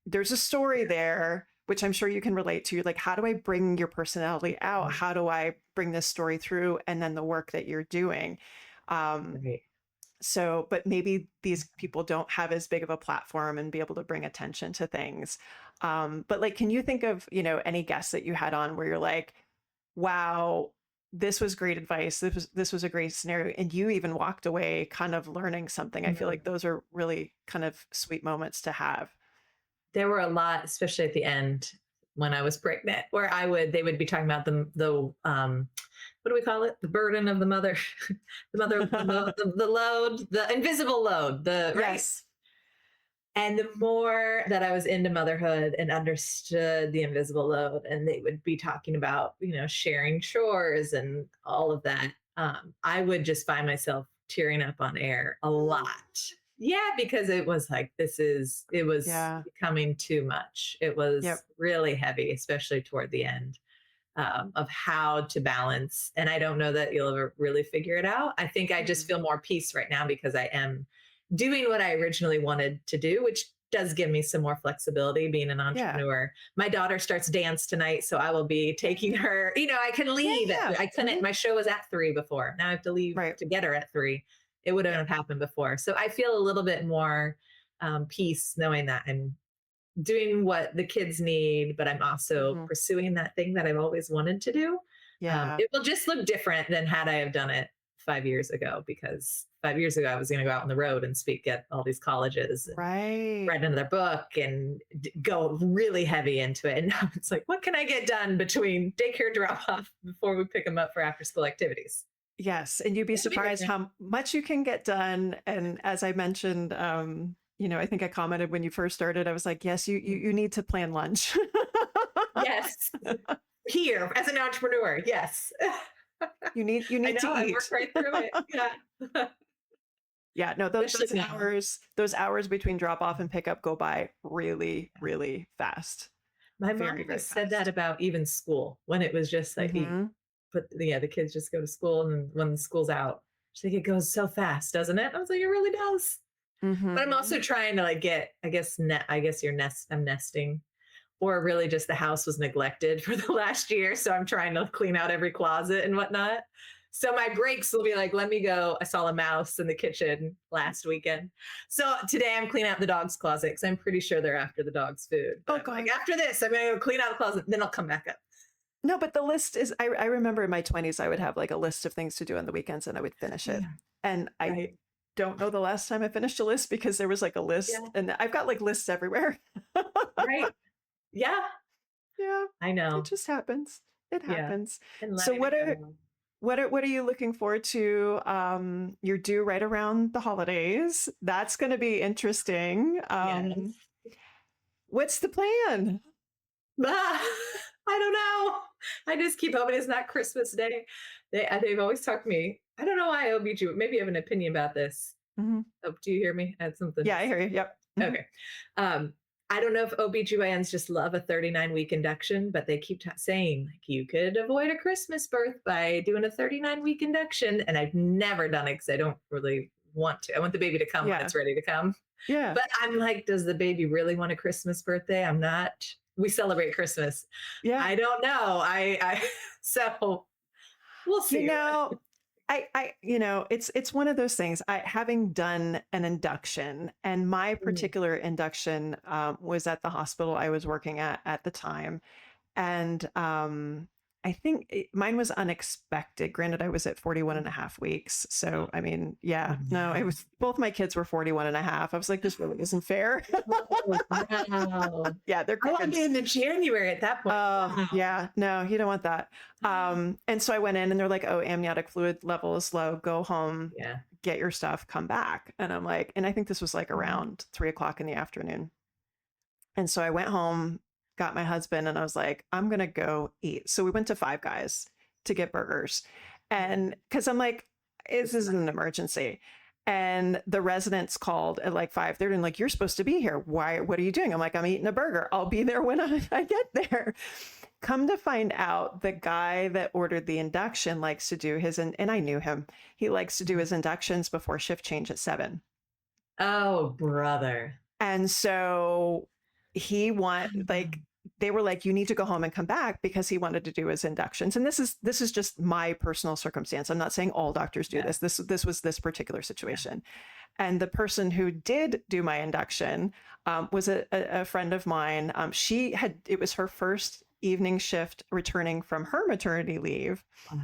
There's a story there, which I'm sure you can relate to. Like, how do I bring your personality out? Mhm. How do I bring this story through? And then the work that you're doing. Um, Right. so, but maybe these people don't have as big of a platform and be able to bring attention to things. But like, can you think of, any guests that you had on where you're like, wow, this was great advice. This was a great scenario. And you even walked away kind of learning something. I feel Mhm. like those are really kind of sweet moments to have. There were a lot, especially at the end when I was pregnant, where they would be talking about what do we call it? The burden of the mother, the mother, the load, the invisible load, right? Yes. And the more that I was into motherhood and understood the invisible load, and they would be talking about, sharing chores and all of that, I would just find myself tearing up on air a lot. Yeah, because it was like, it was Yeah. becoming too much. It Yep. was really heavy, especially toward the end, of how to balance. And I don't know that you'll ever really figure it out. I think I just Mhm. feel more peace right now because I am doing what I originally wanted to do, which does give me some more flexibility being an Yeah. entrepreneur. My daughter starts dance tonight, so I will be taking her. I can Yeah. leave at Yeah. I couldn't. Mhm. My show was at 3 before. Now I have to leave Right. to get her at 3. It wouldn't Yep. have happened before. So I feel a little bit more peace knowing that I'm doing what the kids need, but I'm also Mhm. pursuing that thing that I've always wanted to do. Yeah. It will just look different than had I have done it 5 years ago, because 5 years ago I was going to go out on the road and speak at all these colleges and Right. write another book and go really heavy into it. And now it's like, what can I get done between daycare drop off before we pick them up for after school activities? Yes. And you'd be It'll be surprised different. how much you can get done. And as I mentioned, I think I commented when you first started, I was like, yes, you need to plan lunch. Yes. Here as an entrepreneur. Yes. You I need to know. I worked eat. right through it. Yeah. Yeah, no, Especially now. those hours between drop off and pickup go by really, really fast. My mom Very, very always said that fast. about even school when it was just like you Hmm. put, yeah, the kids just go to school and when the school's out, she's like, it goes so fast, doesn't it? I was like, it really does. But I'm Hmm. also trying to like get, I guess, I guess I'm nesting, or really just the house was neglected for the last year. So I'm trying to clean out every closet and whatnot. So my breaks will be like, let me go. I saw a mouse in the kitchen last weekend. So today I'm cleaning out the dog's closet because I'm pretty sure they're after the dog's food. But Oh I'm like, God. after this, I'm going to go clean out the closet. Then I'll come back up. No, but the list is, I remember in my 20s, I would have like a list of things to do on the weekends and I would finish it. Yeah. And I Right. don't know the last time I finished a list because there was like a list Yeah. and I've got like lists everywhere. Right. Yeah. Yeah, I it know. just happens. It Yeah. happens. And So letting it go. what are you looking forward to? You're due right around the holidays. That's going to be interesting. Yes. What's the plan? Ah, I don't know. I just keep hoping it's not Christmas Day. They've always talked to me. I don't know why OBGYN. Maybe you have an opinion about this. Hmm. Oh, do you hear me? I had something. Yeah, I hear you. Yep. Hmm. Okay. Um, I don't know if OBGYNs just love a 39-week induction, but they keep saying like you could avoid a Christmas birth by doing a 39-week induction. And I've never done it because I don't really want to. I want the baby to come when Yeah. it's ready to come. Yeah. But I'm like, does the baby really want a Christmas birthday? I'm not. We celebrate Christmas. Yeah. I don't know. I so we'll see. It's one of those things. Having done an induction, and my Mm, particular induction was at the hospital I was working at the time, and I think mine was unexpected. Granted, I was at 41 and a half weeks. So, I mean, oh, yeah, no, it no. was both my kids were 41 and a half. I was like, this really isn't fair. Oh, wow. Yeah, they're I want to be kids. in the January at that point. Wow. Yeah, no, you don't want that. And so I went in and they're like, oh, amniotic fluid level is low. Go home, Yeah. get your stuff, come back. And I'm like, and I think this was like around 3 o'clock in the afternoon. And so I went home, got my husband, and I was like, I'm going to go eat. So we went to Five Guys to get burgers. And because I'm like, this is an emergency. And the residents called at like 5:30 and like, you're supposed to be here. Why? What are you doing? I'm like, I'm eating a burger. I'll be there when I get there. Come to find out, the guy that ordered the induction likes to do his, and I knew him. He likes to do his inductions before shift change at 7. Oh, brother. And so they were like, you need to go home and come back, because he wanted to do his inductions. And this is just my personal circumstance. I'm not saying all doctors do Yeah. this. This was this particular situation. And the person who did do my induction was a friend of mine. It was her first evening shift returning from her maternity leave. Wow.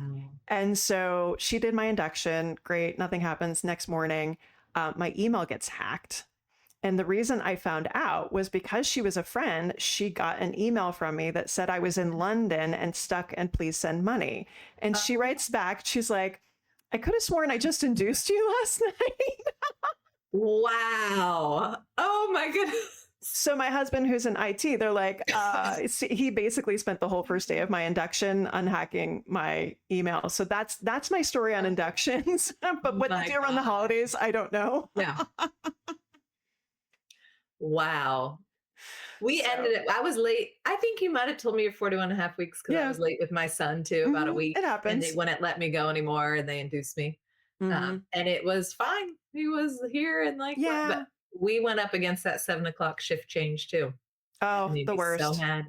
And so she did my induction. Great. Nothing happens. Next morning, my email gets hacked. And the reason I found out was because she was a friend. She got an email from me that said I was in London and stuck and please send money. And she writes back, she's like, I could have sworn I just induced you last night. Wow. Oh my goodness. So my husband, who's in IT, they're like, he basically spent the whole first day of my induction unhacking my email. So that's my story on inductions. But what My they do around the God. holidays, I don't know. Yeah. Wow. We So, ended it. I was late. I think you might have told me you're 41 and a half weeks because I yeah, was late with my son too, about a week, it and they happens. wouldn't let me go anymore and they induced me. Hmm. And it was fine. He was here and like, what? Yeah. But we went up against that 7 o'clock shift change too. And Oh, they'd the be so worst. mad.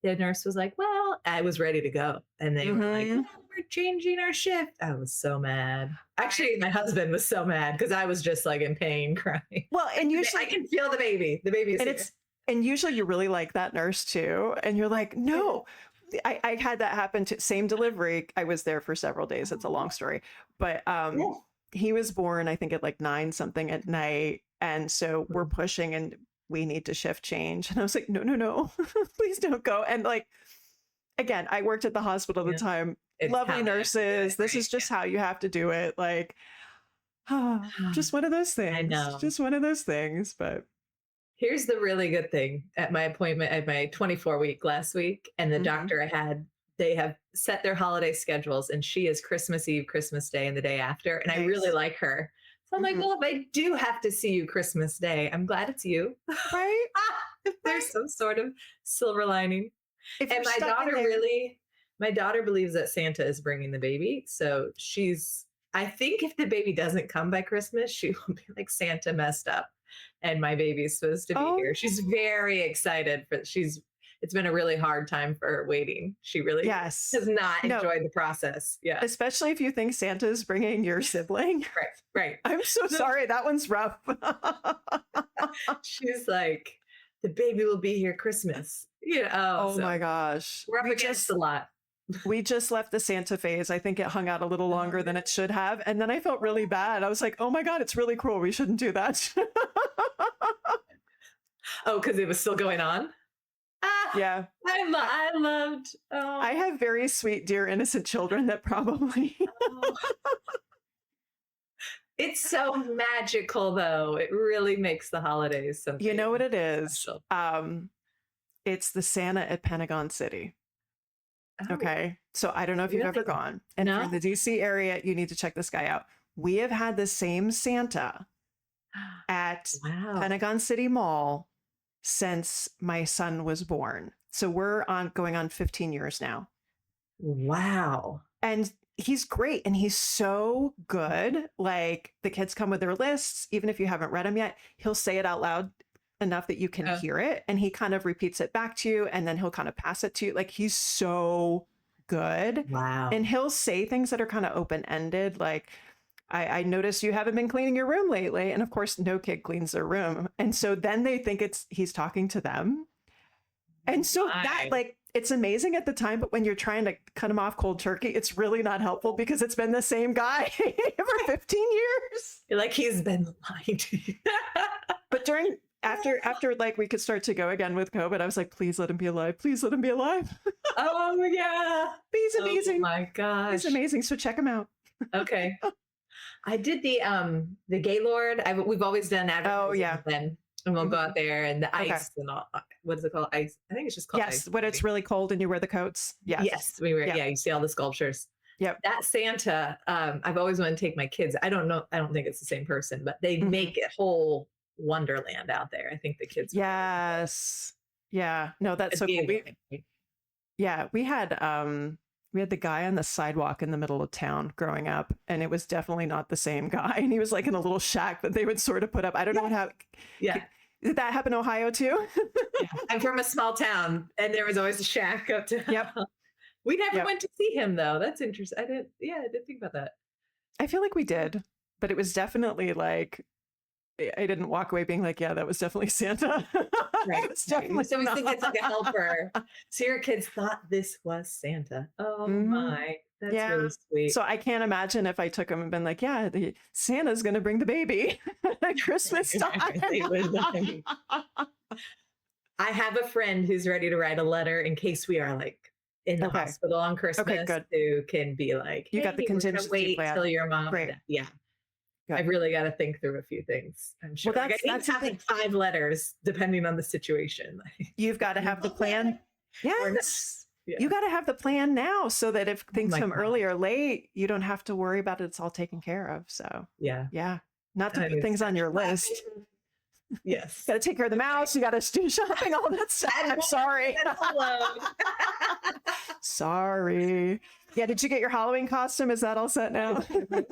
The nurse was like, well, I was ready to go. And they were like, Hmm. well, we're changing our shift. I was so mad. Actually, my husband was so mad because I was just like in pain, crying. Well, and I usually, can feel the baby. The baby is and here. usually you really like that nurse too. And you're like, no, I had that happen to same delivery. I was there for several days. It's a long story, but Yeah. he was born, I think at like 9 something at night. And so we're pushing and we need to shift change. And I was like, no, please don't go. And like, again, I worked at the hospital at Yeah. the time. It's Lovely how they have to do nurses. it, This right? is just how you have to do it. Like, Just one of those I things. know. Just one of those things. But Here's the really good thing. At my appointment at my 24-week last week, and the mhm. doctor I had, they have set their holiday schedules, and she is Christmas Eve, Christmas Day, and the day after. And I really Nice. like her. So I'm like, Mhm. well, if I do have to see you Christmas Day, I'm glad it's you. Right? If there's Right? some sort of silver lining. If And you're stuck in there. my daughter believes that Santa is bringing the baby. So I think if the baby doesn't come by Christmas, she will be like, Santa messed up and my baby's supposed to be Oh, here. She's very excited it's been a really hard time for her waiting. She really yes. has not No, enjoyed the process. Yeah. especially if you think Santa's bringing your sibling. Right. Right. I'm so sorry. That one's rough. She's like, the baby will be here Christmas. Oh So my gosh. we're up against a lot. We just left the Santa phase. I think it hung out a little longer than it should have. And then I felt really bad. I was like, oh my God, it's really cruel. We shouldn't do that. Oh, because it was still going on? Ah, Yeah. I loved. I have very sweet, dear, innocent children that probably. Oh. It's so magical, though. It really makes the holidays something You know what it is? special. It's the Santa at Pentagon City. Oh, Okay. So I don't know if you've ever really? gone. And if you're in No? the DC area, you need to check this guy out. We have had the same Santa at Wow. Pentagon City Mall since my son was born. So we're going on 15 years now. Wow. And he's great and he's so good. Like the kids come with their lists, even if you haven't read them yet, he'll say it out loud enough that you can Uh, hear it and he kind of repeats it back to you and then he'll kind of pass it to you. Like he's so good. wow. And he'll say things that are kind of open-ended, like, I noticed you haven't been cleaning your room lately. And of course, no kid cleans their room. And so then they think he's talking to them. And so that, My. like, it's amazing at the time, but when you're trying to cut him off cold turkey, it's really not helpful because it's been the same guy for 15 years. You're like, he's been lying to you. But after like we could start to go again with COVID, I was like, please let him be alive. Please let him be alive. Oh, yeah. He's Oh, amazing. my gosh. He's amazing. So check him out. Okay. I did the Gaylord. We've always done advertising Oh, yeah. with them. And we'll go Mhm. out there and the Okay. ice and all. What is it called? Ice. I think it's just called Yes, ice. when it's really cold and you wear the coats. Yes. Yes, we were. Yep. Yeah, you see all the sculptures. Yep. That Santa, I've always wanted to take my kids. I don't know. I don't think it's the same person, but they Mhm. make it whole wonderland out there. I think the kids. Yes. Yeah. No, that's so cool. We had the guy on the sidewalk in the middle of town growing up, and it was definitely not the same guy. And he was like in a little shack that they would sort of put up. I don't know what happened. Yeah. Did that happen in Ohio too? Yeah. I'm from a small town, and there was always a shack up to. Yep. We never Yep. went to see him though. That's interesting. I didn't think about that. I feel like we did, but it was definitely like, I didn't walk away being like, yeah, that was definitely Santa. Right. It's definitely So we think not. it's like a helper. So your kids thought this was Santa. Oh Mhm. my. That's Yeah. really sweet. So I can't imagine if I took him and been like, yeah, Santa's going to bring the baby at Christmas time. They would like- I have a friend who's ready to write a letter in case we are like in the Okay. hospital on Christmas, good. who can be like, You got the "Hey, we're gonna contingency wait plan. till your mom." Great. Yeah. Good. I've really got to think through a few things. I'm sure. Well, Like, I need that's to have like 5 letters depending on the situation. You've got to have the plan. Or not. Yes. Yeah. You got to have the plan now so that if things my come God. early or late, you don't have to worry about it. It's all taken care of. So, Yeah. yeah, not to I put mean, things on your list. Yes. Got to take care of the mouse. You got to do shopping, all that stuff. I'm sorry. That's alone. Sorry. Yeah. Did you get your Halloween costume? Is that all set now? I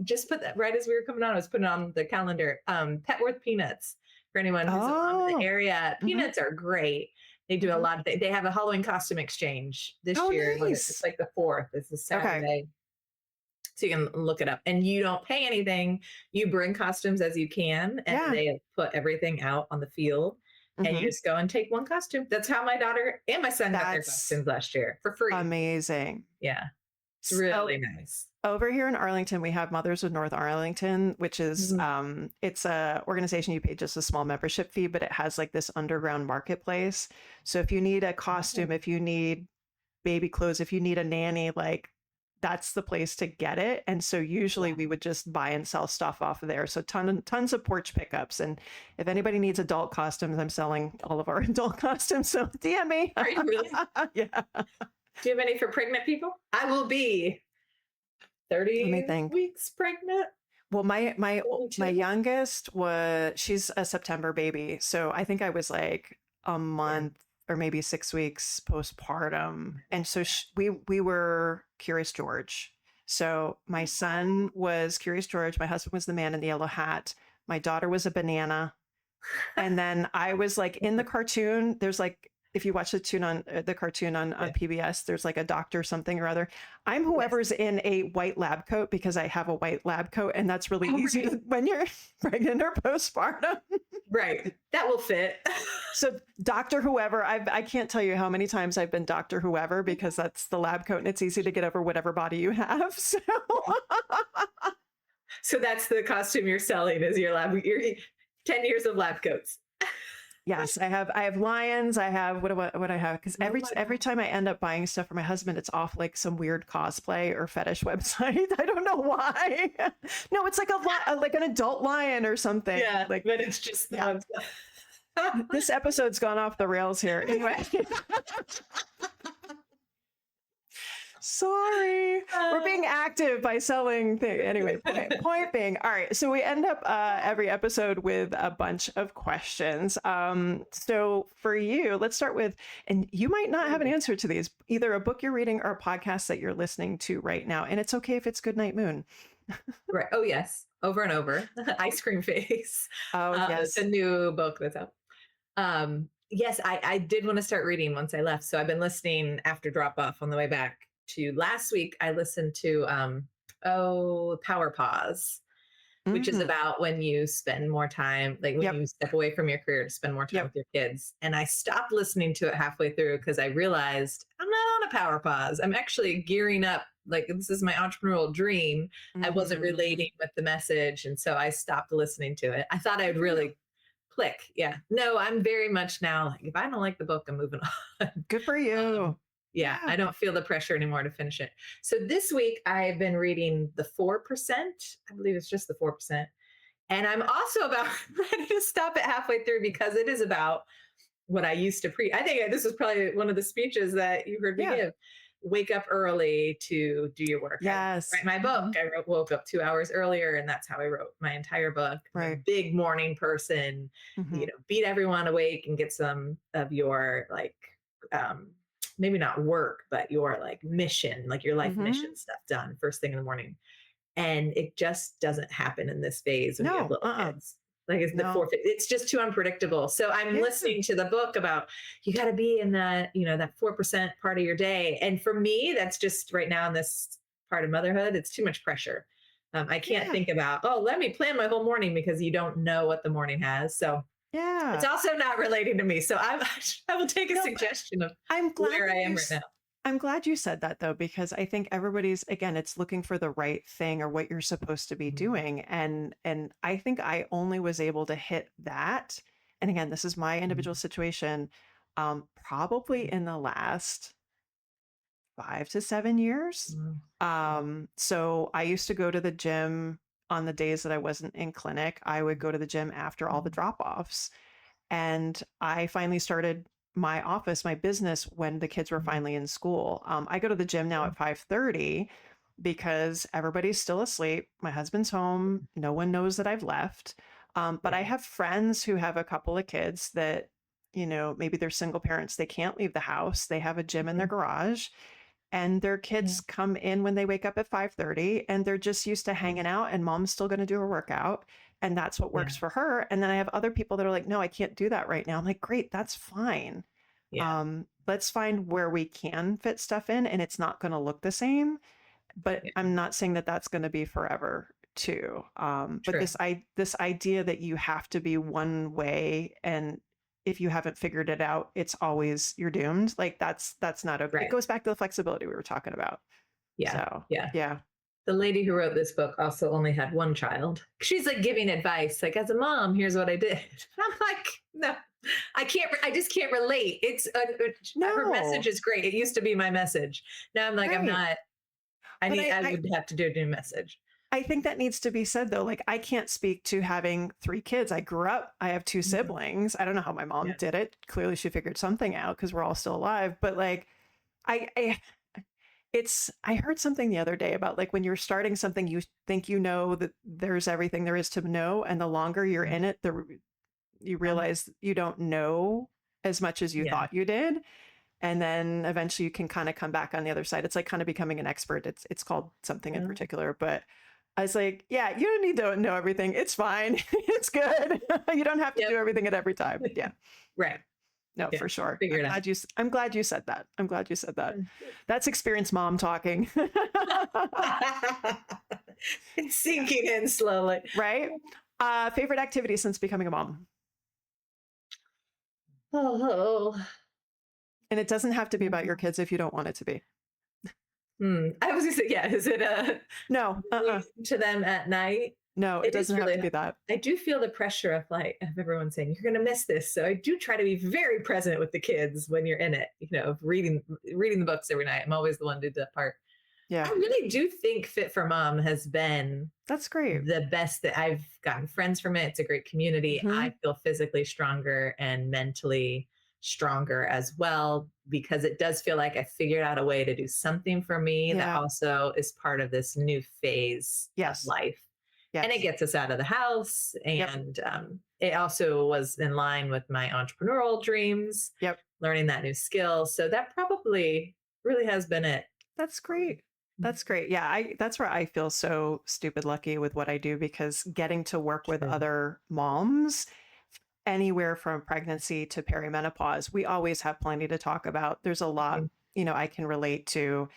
just put that right as we were coming on. I was putting it on the calendar. Petworth peanuts for anyone who's around Oh. the area. Peanuts are great. They do a lot of things. They have a Halloween costume exchange this Oh, year. nice. It's like the 4th. It's a Saturday. So you can look it up, and you don't pay anything. You bring costumes as you can, and Yeah. they put everything out on the field, and you Mhm. just go and take one costume. That's how my daughter and my son got their That's costumes last year for free. Amazing. Yeah, it's So- really nice. Over here in Arlington, we have Mothers of North Arlington, which is it's a organization you pay just a small membership fee, but it has like this underground marketplace. So if you need a costume, if you need baby clothes, if you need a nanny, like that's the place to get it. And so usually we would just buy and sell stuff off of there. So tons of porch pickups. And if anybody needs adult costumes, I'm selling all of our adult costumes. So DM me. Are you really? Yeah. Do you have any for pregnant people? I will be 30 weeks pregnant. Well, my youngest she's a September baby. So I think I was like a month or maybe 6 weeks postpartum. And so we were Curious George. So my son was Curious George. My husband was the man in the yellow hat. My daughter was a banana. And then I was like in the cartoon, there's like, if you watch the cartoon on PBS, there's like a doctor something or other. I'm whoever's in a white lab coat because I have a white lab coat, and that's really easy when you're pregnant or postpartum. Right. That will fit. So Dr. Whoever, I can't tell you how many times I've been Dr. Whoever because that's the lab coat and it's easy to get over whatever body you have. So, so that's the costume you're selling is your 10 years of lab coats. Yes, I have lions. I have what I have because every time I end up buying stuff for my husband, it's off like some weird cosplay or fetish website. I don't know why. No, it's like like an adult lion or something. Yeah, like, but it's just this episode's gone off the rails here. Anyway. Sorry, we're being active by selling things. Anyway, point being, all right. So we end up every episode with a bunch of questions. So for you, let's start with, and you might not have an answer to these, either a book you're reading or a podcast that you're listening to right now. And it's okay if it's Goodnight Moon. Right. Oh, yes. Over and over. Ice Cream Face. Oh, yes. It's a new book that's out. Yes, I did want to start reading once I left. So I've been listening after drop off on the way back. To last week, I listened to Power Pause, which is about when you spend more time, like when you step away from your career to spend more time with your kids. And I stopped listening to it halfway through because I realized I'm not on a power pause. I'm actually gearing up. Like this is my entrepreneurial dream. I wasn't relating with the message. And so I stopped listening to it. I thought I'd really click. Yeah. No, I'm very much now, like, if I don't like the book, I'm moving on. Good for you. Yeah, I don't feel the pressure anymore to finish it. So this week I've been reading The 4%. I believe it's just The 4%. And I'm also about ready to stop it halfway through because it is about what I used to preach. I think this was probably one of the speeches that you heard me give. Wake up early to do your work. Yes. I write my book. I woke up 2 hours earlier, and that's how I wrote my entire book. Right. I'm a big morning person, beat everyone awake and get some of your maybe not work, but your like mission, like your life mission stuff done first thing in the morning. And it just doesn't happen in this phase when you have little kids. Like it's it's just too unpredictable. So I'm listening to the book about you got to be in that, that 4% part of your day. And for me, that's just right now in this part of motherhood, it's too much pressure. I can't think about, let me plan my whole morning because you don't know what the morning has. So it's also not relating to me. So I will take a suggestion of where I am right now. I'm glad you said that though, because I think everybody's, again, it's looking for the right thing or what you're supposed to be doing. And I think I only was able to hit that. And again, this is my individual situation, probably in the last 5 to 7 years. So I used to go to the gym on the days that I wasn't in clinic. I would go to the gym after all the drop-offs. And I finally started my business when the kids were finally in school. I go to the gym now at 5:30 because everybody's still asleep. My husband's home. No one knows that I've left. But I have friends who have a couple of kids that, maybe they're single parents. They can't leave the house. They have a gym in their garage. And their kids come in when they wake up at 5:30 and they're just used to hanging out and mom's still going to do her workout. And that's what works for her. And then I have other people that are like, no, I can't do that right now. I'm like, great, that's fine. Let's find where we can fit stuff in and it's not going to look the same. But I'm not saying that that's going to be forever too. But this idea that you have to be one way and if you haven't figured it out, it's always you're doomed. Like that's not okay. Right. It goes back to the flexibility we were talking about. Yeah. The lady who wrote this book also only had one child. She's like giving advice, like as a mom, here's what I did. I'm like, no, I just can't relate. It's her message is great. It used to be my message. Now I'm like, I'm not. But I would have to do a new message. I think that needs to be said though. Like I can't speak to having 3 kids. I grew up, I have 2 Mhm. siblings. I don't know how my mom Yeah. did it. Clearly she figured something out because we're all still alive. But like I it's I heard something the other day about like when you're starting something, you think you know that there's everything there is to know. And the longer you're Mm. in it, you realize you don't know as much as you Yeah. thought you did. And then eventually you can kind of come back on the other side. It's like kind of becoming an expert. It's called something in Yeah. particular, but I was like, yeah, you don't need to know everything. It's fine. It's good. You don't have to Yep. do everything at every time. Yeah. Right. No, Yeah. for sure. Figure it out. I'm glad you said that. I'm glad you said that. That's experienced mom talking. It's sinking in slowly. Right? Favorite activity since becoming a mom? Oh. And it doesn't have to be about your kids if you don't want it to be. I was gonna say, yeah, is it No, listening to them at night? no, it It is doesn't have really to be that. I do feel the pressure of like of everyone saying you're gonna miss this. So I do try to be very present with the kids when you're in it, of reading the books every night. I'm always the one to do that part. I Yeah, really do think Fit for Mom has been that's great. the best that I've gotten friends from it. It's a great community. Hmm. I feel physically stronger and mentally stronger as well because it does feel like I figured out a way to do something for me that Yeah. also is part of this new phase of Yes. life. And it Yes. gets us out of the house. Yep. And it also was in line with my entrepreneurial dreams, Yep. learning that new skill. So that probably really has been it. That's great. That's great. Yeah, that's where I feel so stupid lucky with what I do because getting to work with True. other moms anywhere from pregnancy to perimenopause, we always have plenty to talk about. There's a lot, I can relate to.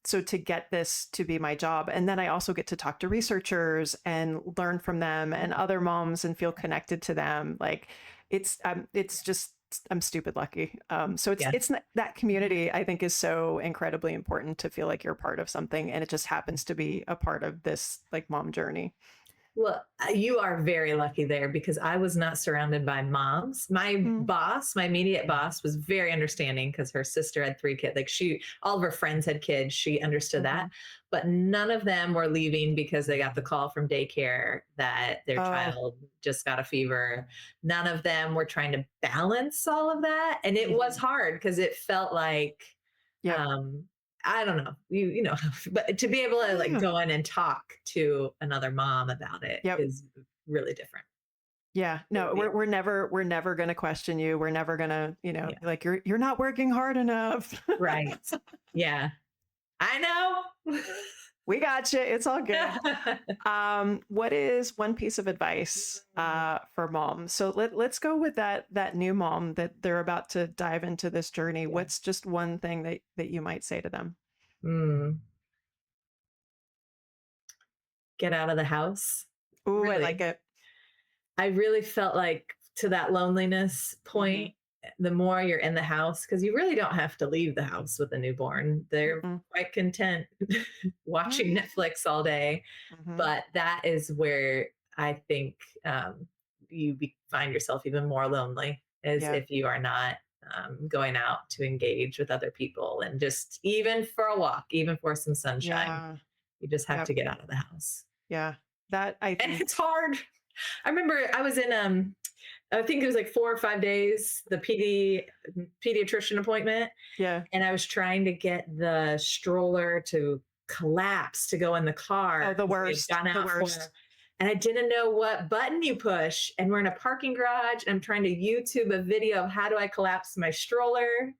So to get this to be my job, and then I also get to talk to researchers and learn from them and other moms and feel connected to them. Like it's just I'm stupid lucky. So Yeah. that community I think is so incredibly important to feel like you're part of something, and it just happens to be a part of this like mom journey. Well, you are very lucky there because I was not surrounded by moms. My Mm, boss, my immediate boss, was very understanding because her sister had 3 kids. Like all of her friends had kids. She understood that, mhm. but none of them were leaving because they got the call from daycare that their Oh, child just got a fever. None of them were trying to balance all of that, and it was mhm. hard because it felt like Yep. um I don't know, but to be able to like Yeah. go in and talk to another mom about it Yep. is really different. Yeah. No, Really, we're never going to question you. We're never going to, yeah, be like you're not working hard enough. right. Yeah, I know. We got you. It's all good. What is one piece of advice for moms? So let's go with that new mom that they're about to dive into this journey. Yeah. What's just one thing that you might say to them? Mm, get out of the house. Ooh, I like Really, it. I really felt like to that loneliness Hmm. point, the more you're in the house, because you really don't have to leave the house with a newborn. They're Hmm. quite content watching Netflix all day. Hmm. But that is where I think find yourself even more lonely, as Yeah. if you are not going out to engage with other people and just even for a walk, even for some sunshine. Yeah. You just have Yep. to get out of the house. Yeah. That I And think. it's hard. I remember I was in I think it was like 4 or 5 days, the pediatrician appointment, Yeah. and I was trying to get the stroller to collapse to go in the Oh, car the 'cause we had worst. gone The out for worst. and I didn't know what button you push. And we're in a parking garage. And I'm trying to YouTube a video of how do I collapse my stroller.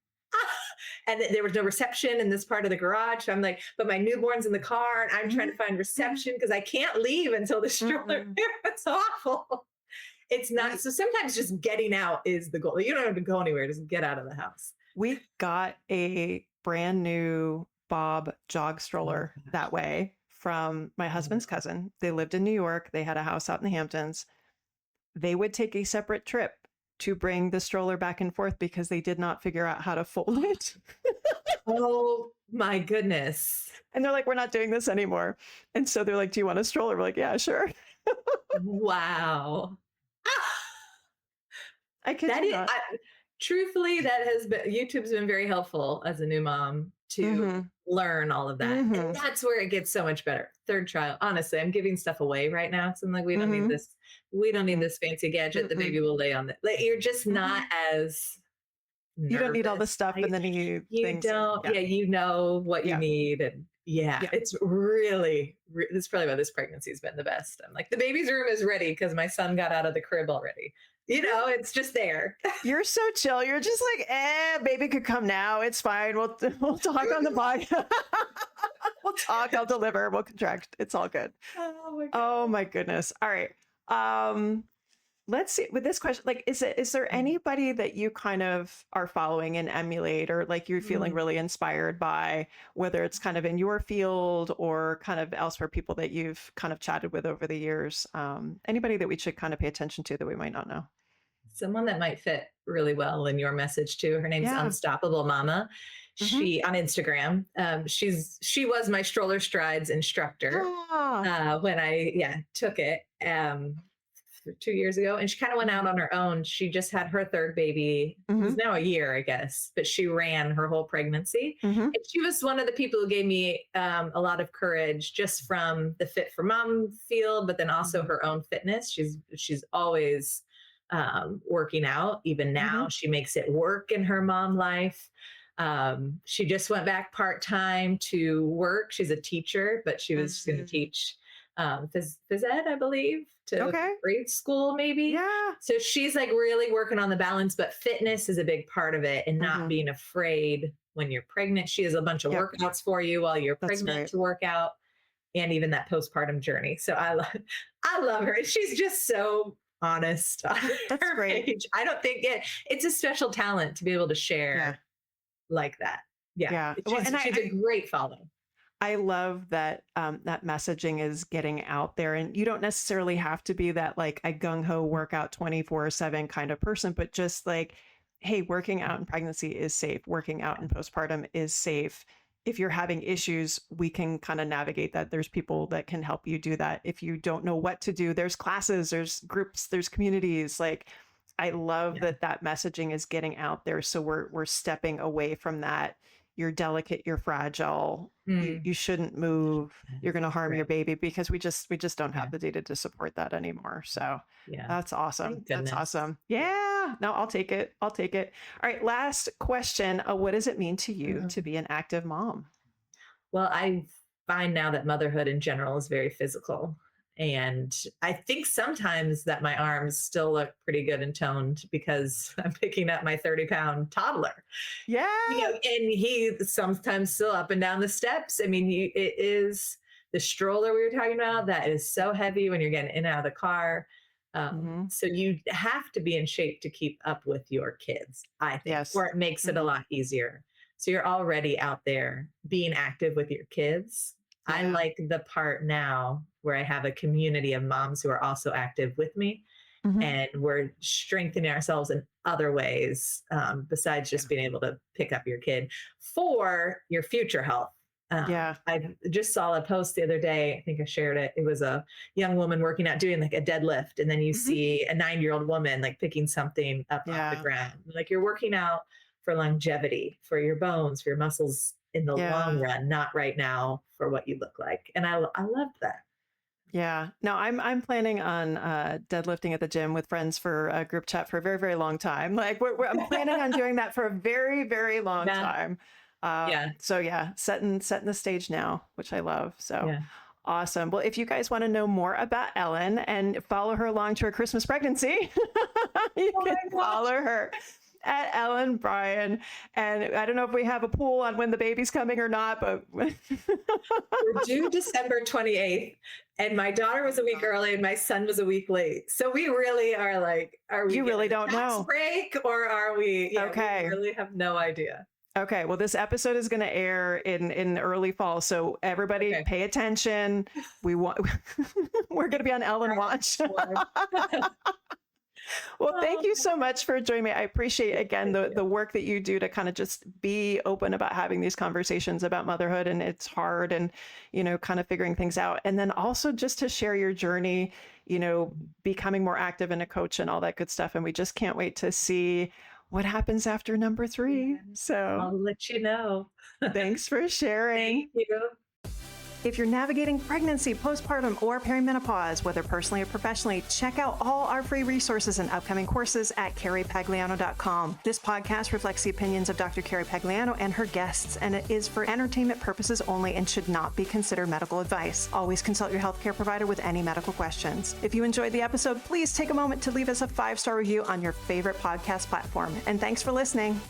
And there was no reception in this part of the garage. So I'm like, but my newborn's in the car and I'm trying to find reception because I can't leave until the stroller. Mm-mm. It's awful. It's not. We So sometimes just getting out is the goal. You don't have to go anywhere. Just get out of the house. we got a brand new Bob jog Oh stroller gosh. that way from my Oh, husband's cousin. They lived in New York. They had a house out in the Hamptons. They would take a separate trip to bring the stroller back and forth because they did not figure out how to fold it. oh my goodness. And they're like, we're not doing this anymore. And so they're like, do you want a stroller? We're like, yeah, sure. Wow. I kid That you is, not. truthfully, that has been YouTube's been very helpful as a new mom to Hmm. learn all of that. And Hmm. that's where it gets so much better. Third child, honestly, I'm giving stuff away right now. So I'm like, we don't need Hmm. this. We don't need this fancy gadget. The Mm-mm. baby will lay on the, like, you're just not Hmm. as You don't need all the nervous. stuff and then you You things and don't, yeah, yeah, you know what you yeah, need. And yeah, yeah. it's really, that's probably why this pregnancy's been the best. I'm like, the baby's room is ready because my son got out of the crib already. It's just there. You're so chill. You're just like, baby could come now. It's fine. We'll talk on the podcast. We'll talk. I'll deliver. We'll contract. It's all good. Oh my Oh God. my goodness. All right. Um, let's see with this question. Like, is there anybody that you kind of are following and emulate, or like you're feeling Mm. really inspired by, whether it's kind of in your field or kind of elsewhere, people that you've kind of chatted with over the years? Anybody that we should kind of pay attention to that we might not know? Someone that might fit really well in your message too. Her name's Yeah. Unstoppable Mama. Hmm. She on Instagram. She was my stroller strides instructor Ah. when I took it 2 years ago, and she kind of went out Mhm. on her own. She just had her third baby, who's Mhm. now a year, I guess, but she ran her whole pregnancy. Mhm. And she was one of the people who gave me a lot of courage, just from the Fit for Mom field, but then also Mhm. her own fitness. She's always working out. Even now, Mhm. she makes it work in her mom life. She just went back part time to work. She's a teacher, but she was going to Mhm. teach phys ed, I believe, to Okay. grade school, maybe. Yeah. So she's like really working on the balance, but fitness is a big part of it, and not Mhm. being afraid when you're pregnant. She has a bunch of Yep. workouts for you while you're That's pregnant great. to work out, and even that postpartum journey. So I love her. She's just so honest on That's her great. page. I don't think it's a special talent to be able to Yeah. share like that. Yeah, Yeah. Well, she's and she's a great follow. I love that that messaging is getting out there, and you don't necessarily have to be that like a gung ho workout 24/7 kind of person, but just like, hey, working out in pregnancy is safe. Working out in postpartum is safe. If you're having issues, we can kind of navigate that. There's people that can help you do that. If you don't know what to do, there's classes, there's groups, there's communities. Like, I love Yeah. that messaging is getting out there. So we're stepping away from that. You're delicate, you're fragile, Mm, you shouldn't move, you're going to harm your right. baby, because we just don't Yeah. have the data to support that anymore. So Yeah. that's awesome. Thank That's goodness. awesome. Yeah. No, I'll take it. I'll take it. All right. Last question. What does it mean to you to Mhm. be an active mom? Well, I find now that motherhood in general is very physical. And I think sometimes that my arms still look pretty good and toned because I'm picking up my 30-pound toddler. Yeah. And he sometimes still up and down the steps. I mean, it is the stroller we were talking about that is so heavy when you're getting in and out of the car. Hmm. So you have to be in shape to keep up with your kids, I think, Yes. or it makes it a Hmm. lot easier. So you're already out there being active with your kids. I Yeah. like the part now where I have a community of moms who are also active with me, Hmm. and we're strengthening ourselves in other ways, besides Yeah. just being able to pick up your kid for your future health. Yeah. I just saw a post the other day. I think I shared it. It was a young woman working out doing like a deadlift, and then you Hmm. see a 9-year-old woman like picking something up off the Yeah. ground. Like, you're working out for longevity, for your bones, for your muscles in the long Yeah. run, not right now for what you look like. And I loved that. Yeah. No, I'm planning on deadlifting at the gym with friends for a group chat for a very, very long time. Like, I'm planning on doing that for a very, very long Yeah, time. yeah, So yeah, setting the stage now, which I love. So yeah. awesome. Well, if you guys want to know more about Ellen and follow her along to her Christmas pregnancy, you Oh can my gosh. follow her at Ellen Bryan. And I don't know if we have a pool on when the baby's coming or not, but We're due December 28th, and my daughter was a week early and my son was a week late. So we really are like, are we you getting really a don't tax know. break, or are we, we Okay. really have no idea. Okay, well, this episode is going to air in early fall, so everybody Okay. pay attention. We want we're going to be on Ellen Watch. Well, thank you so much for joining me. I appreciate again Thank you. the work that you do to kind of just be open about having these conversations about motherhood, and it's hard, and kind of figuring things out, and then also just to share your journey, becoming more active and a coach and all that good stuff. And we just can't wait to see what happens after number 3. Yeah. So I'll let you know. thanks for sharing. Thank you. If you're navigating pregnancy, postpartum, or perimenopause, whether personally or professionally, check out all our free resources and upcoming courses at carriepagliano.com. This podcast reflects the opinions of Dr. Carrie Pagliano and her guests, and it is for entertainment purposes only and should not be considered medical advice. Always consult your healthcare provider with any medical questions. If you enjoyed the episode, please take a moment to leave us a 5-star review on your favorite podcast platform. And thanks for listening.